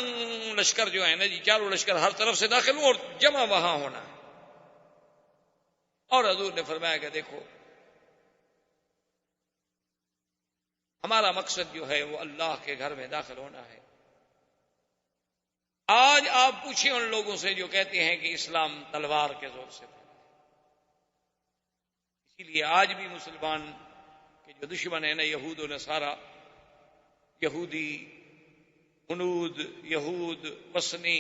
لشکر جو ہیں نا جی، چاروں لشکر ہر طرف سے داخل ہوں اور جمع وہاں ہونا ہے۔ اور حضور نے فرمایا کہ دیکھو، ہمارا مقصد جو ہے وہ اللہ کے گھر میں داخل ہونا ہے۔ آج آپ پوچھیں ان لوگوں سے جو کہتے ہیں کہ اسلام تلوار کے زور سے پھیلا، اسی لیے آج بھی مسلمان کے جو دشمن ہیں نا، یہود و نصارہ، یہودی، ہنود، یہود، وثنی،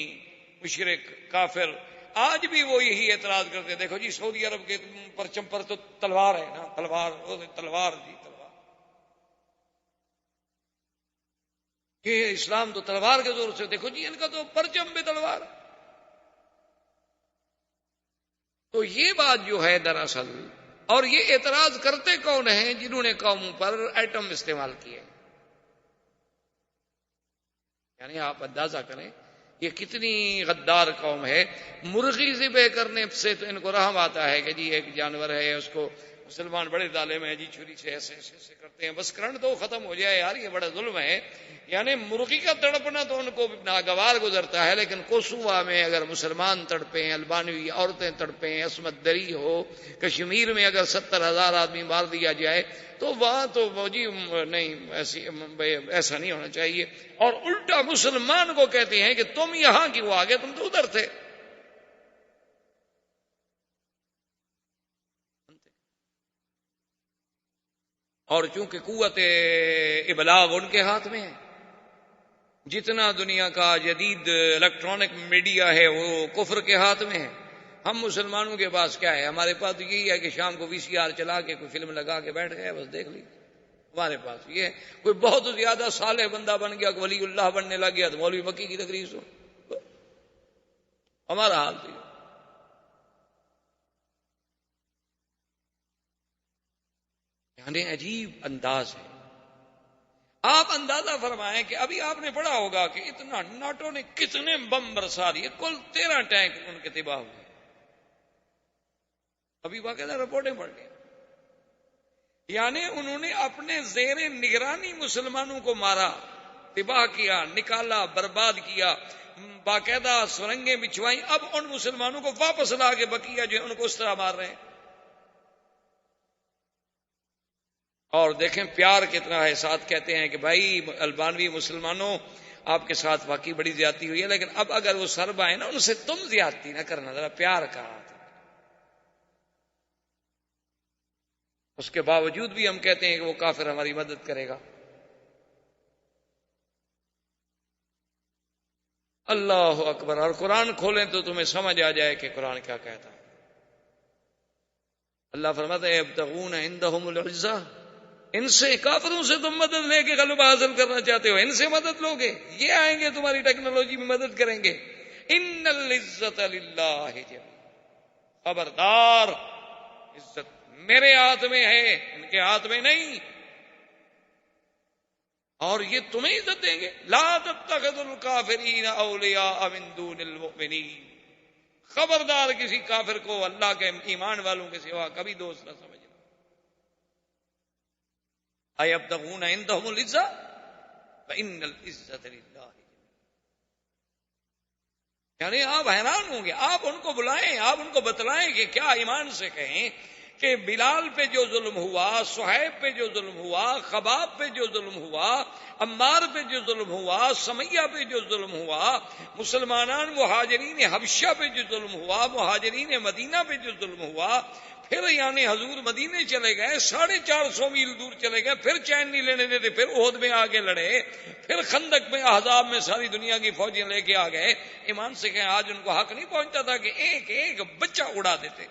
مشرک، کافر، آج بھی وہ یہی اعتراض کرتے ہیں، دیکھو جی سعودی عرب کے پرچم پر تو تلوار ہے نا، تلوار تلوار جی تلوار، کہ اسلام تو تلوار کے زور سے، دیکھو جی ان کا تو پرچم بھی تلوار۔ تو یہ بات جو ہے دراصل، اور یہ اعتراض کرتے کون ہیں؟ جنہوں نے قوموں پر ایٹم استعمال کیے۔ یعنی آپ اندازہ کریں یہ کتنی غدار قوم ہے۔ مرغی ذبح کرنے سے تو ان کو رحم آتا ہے کہ جی ایک جانور ہے، اس کو مسلمان بڑے ظالم ہیں جی، چھری سے ایسے ایسے ایسے کرتے ہیں، بس کرن تو ختم ہو جائے یار، یہ بڑا ظلم ہے۔ یعنی مرغی کا تڑپنا تو ان کو ناگوار گزرتا ہے، لیکن کوسووا میں اگر مسلمان تڑپیں، البانوی عورتیں تڑپیں، عصمت دری ہو، کشمیر میں اگر 70,000 آدمی مار دیا جائے تو وہاں تو جی نہیں، ایسا نہیں ہونا چاہیے۔ اور الٹا مسلمان کو کہتے ہیں کہ تم یہاں کیوں آ گئے، تم تو ادھر تھے۔ اور چونکہ قوت ابلاغ ان کے ہاتھ میں ہے، جتنا دنیا کا جدید الیکٹرانک میڈیا ہے وہ کفر کے ہاتھ میں ہے۔ ہم مسلمانوں کے پاس کیا ہے؟ ہمارے پاس یہی ہے کہ شام کو VCR چلا کے کوئی فلم لگا کے بیٹھ گئے، بس دیکھ لی۔ ہمارے پاس یہ ہے، کوئی بہت زیادہ صالح بندہ بن گیا، ولی اللہ بننے لگ گیا تو مولوی مکی کی تقریر سن۔ ہمارا حال تو یہ۔ یعنی عجیب انداز ہے۔ آپ اندازہ فرمائیں کہ ابھی آپ نے پڑھا ہوگا کہ اتنا ناٹو نے کتنے بم برسا دیے، کل 13 ٹینک ان کے تباہ ہوئے۔ ابھی باقاعدہ رپورٹیں پڑھ لیں، یعنی انہوں نے اپنے زیر نگرانی مسلمانوں کو مارا، تباہ کیا، نکالا، برباد کیا، باقاعدہ سرنگیں بچھوائیں، اب ان مسلمانوں کو واپس لا کے بقیہ جو ان کو اس طرح مار رہے ہیں۔ اور دیکھیں پیار کتنا ہے، ساتھ کہتے ہیں کہ بھائی البانوی مسلمانوں آپ کے ساتھ واقعی بڑی زیادتی ہوئی ہے، لیکن اب اگر وہ سرب آئے نا ان سے تم زیادتی نہ کرنا، ذرا پیار کا ہاتھ۔ اس کے باوجود بھی ہم کہتے ہیں کہ وہ کافر ہماری مدد کرے گا۔ اللہ اکبر۔ اور قرآن کھولیں تو تمہیں سمجھ آ جائے کہ قرآن کیا کہتا ہے۔ اللہ فرماتا ہے یبتغون عندهم العزہ، ان سے، کافروں سے تم مدد لے کے غلبہ حاصل کرنا چاہتے ہو، ان سے مدد لوگے، یہ آئیں گے تمہاری ٹیکنالوجی میں مدد کریں گے۔ ان العزت للہ جميعا، خبردار عزت میرے ہاتھ میں ہے، ان کے ہاتھ میں نہیں۔ اور یہ تمہیں عزت دیں گے۔ لا تتخذوا الکافرین اولیاء من دون المؤمنین، خبردار کسی کافر کو اللہ کے ایمان والوں کے سوا کبھی دوست نہ سمجھنا۔ ایبتغون عندهم العزہ فإن العزة للہ۔ یعنی آپ حیران ہوں گے، آپ ان کو بلائیں، آپ ان کو بتلائیں کہ کیا ایمان سے کہیں کہ بلال پہ جو ظلم ہوا، صہیب پہ جو ظلم ہوا، خباب پہ جو ظلم ہوا، عمار پہ جو ظلم ہوا، سمیہ پہ جو ظلم ہوا، مسلمانان مہاجرین حبشہ پہ جو ظلم ہوا، مہاجرین مدینہ پہ جو ظلم ہوا، پھر یعنی حضور مدینے چلے گئے، 450 میل دور چلے گئے، پھر چین نہیں لینے دیتے، پھر احد میں آگے لڑے، پھر خندق میں احزاب میں ساری دنیا کی فوجیں لے کے آ گئے۔ ایمان سے کہیں آج ان کو حق نہیں پہنچتا تھا کہ ایک ایک بچہ اڑا دیتے؟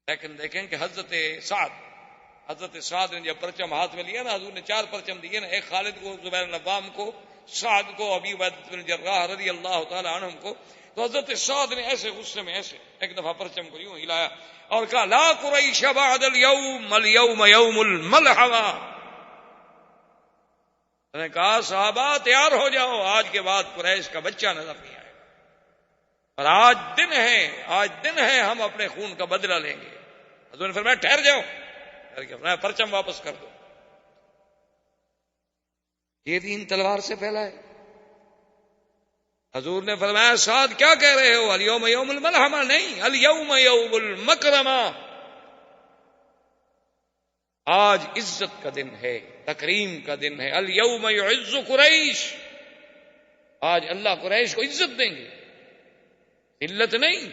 لیکن دیکھیں کہ حضرت سعد حضرت سعد نے جب پرچم ہاتھ میں لیا نا، حضور نے 4 پرچم دیے نا، ایک خالد کو، زبیر بن عوام کو، سعد کو، ابی عبیدہ بن جراح رضی اللہ تعالی عنہم کو، تو حضرت سعد نے ایسے غصے میں ایسے ایک دفعہ پرچم کو یوں ہلایا اور کہا لا قریش بعد اليوم اليوم یوم الملحمہ. میں نے کہا صحابہ تیار ہو جاؤ، آج کے بعد قریش کا بچہ نظر نہیں آئے، اور آج دن ہے ہم اپنے خون کا بدلہ لیں گے. حضور نے فرمایا ٹھہر جاؤ، فرمایا پرچم واپس کر دو. یہ دین تلوار سے پھیلا ہے. حضور نے فرمایا سعد کیا کہہ رہے ہو، الیوم یوم الملحمہ نہیں، الیوم یوم المکرمہ. آج عزت کا دن ہے، تکریم کا دن ہے. الیوم یعز قریش، آج اللہ قریش کو عزت دیں گے، ذلت نہیں.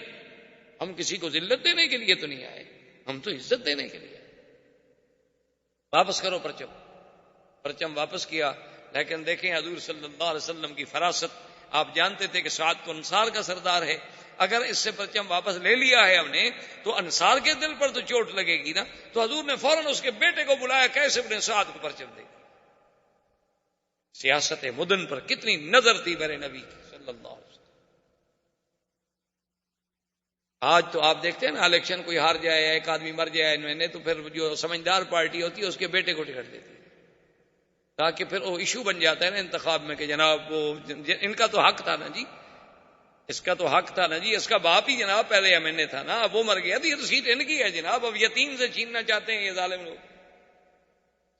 ہم کسی کو ذلت دینے کے لیے تو نہیں آئے، ہم تو عزت دینے کے لیے. واپس کرو پرچم واپس کیا. لیکن دیکھیں حضور صلی اللہ علیہ وسلم کی فراست. آپ جانتے تھے کہ سعد تو انصار کا سردار ہے، اگر اس سے پرچم واپس لے لیا ہے ہم نے تو انصار کے دل پر تو چوٹ لگے گی نا. تو حضور نے فوراً اس کے بیٹے کو بلایا، کیسے اپنے سعد کو پرچم دے. سیاست مدن پر کتنی نظر تھی میرے نبی کی صلی اللہ علیہ وسلم. آج تو آپ دیکھتے ہیں نا، الیکشن کوئی ہار جائے، ایک آدمی مر جائے میں نے، تو پھر جو سمجھدار پارٹی ہوتی ہے اس کے بیٹے کو ٹکٹ دیتی ہے، تاکہ پھر وہ ایشو بن جاتا ہے نا انتخاب میں کہ جناب وہ ان کا تو حق تھا نا جی، اس کا تو حق تھا نا جی، اس کا باپ ہی جناب پہلے ایم تھا نا، اب وہ مر گیا تو یہ تو سیٹ ان کی ہے جناب، اب یتیم سے چھیننا چاہتے ہیں یہ ظالم لوگ.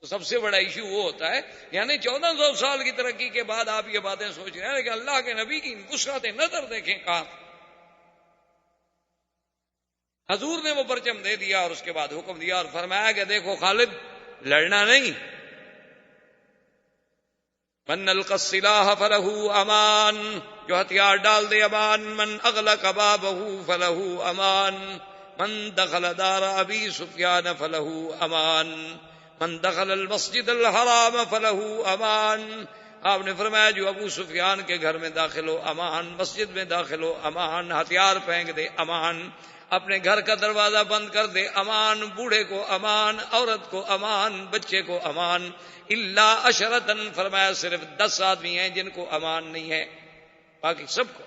تو سب سے بڑا ایشو وہ ہوتا ہے. یعنی 1400 سال کی ترقی کے بعد آپ یہ باتیں سوچ رہے ہیں، لیکن اللہ کے نبی کی وسعت نظر دیکھیں کہاں. حضور نے وہ پرچم دے دیا اور اس کے بعد حکم دیا اور فرمایا کہ دیکھو خالد، لڑنا نہیں. من القى السلاح فله امان، جو ہتھیار ڈال دے امان. من اغلق بابه فله امان، من دخل دار ابی سفیان فله امان، من دخل المسجد الحرام فله امان. آپ نے فرمایا جو ابو سفیان کے گھر میں داخل ہو امان، مسجد میں داخل ہو امان، ہتھیار پھینک دے امان، اپنے گھر کا دروازہ بند کر دے امان، بوڑھے کو امان، عورت کو امان، بچے کو امان. الا عشرتن، فرمایا صرف 10 آدمی ہیں جن کو امان نہیں ہے، باقی سب کو.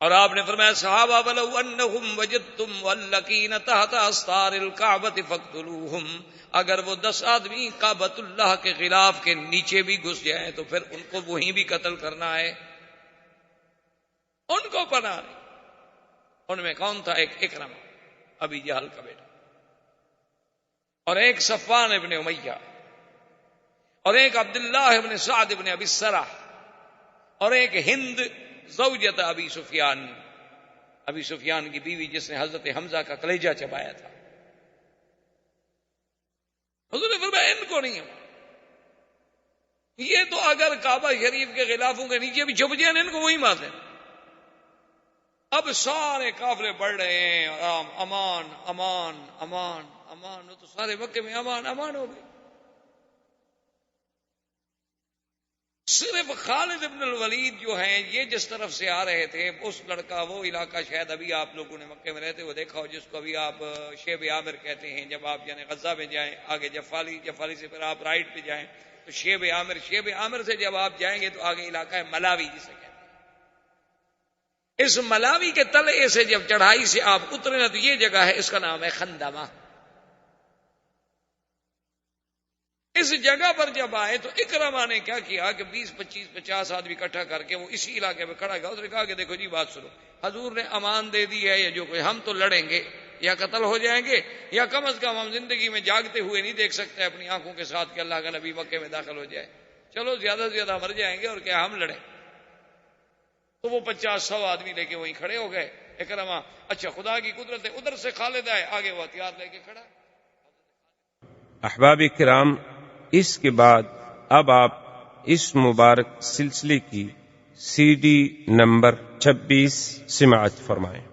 اور آپ نے فرمایا صحابہ ولو انہم وجدتم واللکین تحت استار الکعبۃ فاقتلوہم، اگر وہ 10 آدمی کعبۃ اللہ کے خلاف کے نیچے بھی گھس جائیں تو پھر ان کو وہیں بھی قتل کرنا ہے، ان کو پناہ نہیں. ان میں کون تھا؟ ایک اکرمہ ابی جہل کا بیٹا، اور ایک صفوان ابن امیہ، اور ایک عبداللہ ابن سعد ابن ابی السرح، اور ایک ہند زوجت ابی سفیان کی بیوی جس نے حضرت حمزہ کا کلیجہ چبایا تھا. حضور نے فرمایا ان کو نہیں. یہ تو اگر کعبہ شریف کے غلافوں کے نیچے بھی چھپ جائیں ان کو وہی مار دیں. اب سارے قافلے بڑھ رہے ہیں، امان امان امان امان، تو سارے مکے میں امان امان ہو گئے. صرف خالد ابن الولید جو ہیں یہ جس طرف سے آ رہے تھے، اس لڑکا وہ علاقہ شاید ابھی آپ لوگوں نے مکے میں رہتے ہوئے دیکھا ہو، جس کو ابھی آپ شیب عامر کہتے ہیں. جب آپ یعنی غزہ میں جائیں آگے جفالی سے پھر آپ رائٹ پہ جائیں تو شیب عامر سے جب آپ جائیں گے تو آگے علاقہ ہے ملاوی جسے کہتے ہیں. اس ملاوی کے تلے سے جب چڑھائی سے آپ اترے نا تو یہ جگہ ہے، اس کا نام ہے خندمہ. اس جگہ پر جب آئے تو اکرمہ نے کیا کیا کہ 20 25 50 آدمی اکٹھا کر کے وہ اسی علاقے میں کھڑا گیا. اس نے کہا کہ دیکھو جی بات سنو، حضور نے امان دے دی ہے، یا جو کوئی ہم تو لڑیں گے یا قتل ہو جائیں گے، یا کم از کم ہم زندگی میں جاگتے ہوئے نہیں دیکھ سکتے اپنی آنکھوں کے ساتھ کہ اللہ کا نبی مکے میں داخل ہو جائے. چلو زیادہ سے زیادہ مر جائیں گے اور کیا ہم لڑیں. تو وہ 50-100 آدمی لے کے وہیں کھڑے ہو گئے. اکرمہ اچھا خدا کی قدرت ہے، ادھر سے خالد آئے، آگے وہ ہتھیار لے کے کھڑا. احباب کرام، اس کے بعد اب آپ اس مبارک سلسلے کی CD نمبر 26 سماعت فرمائیں.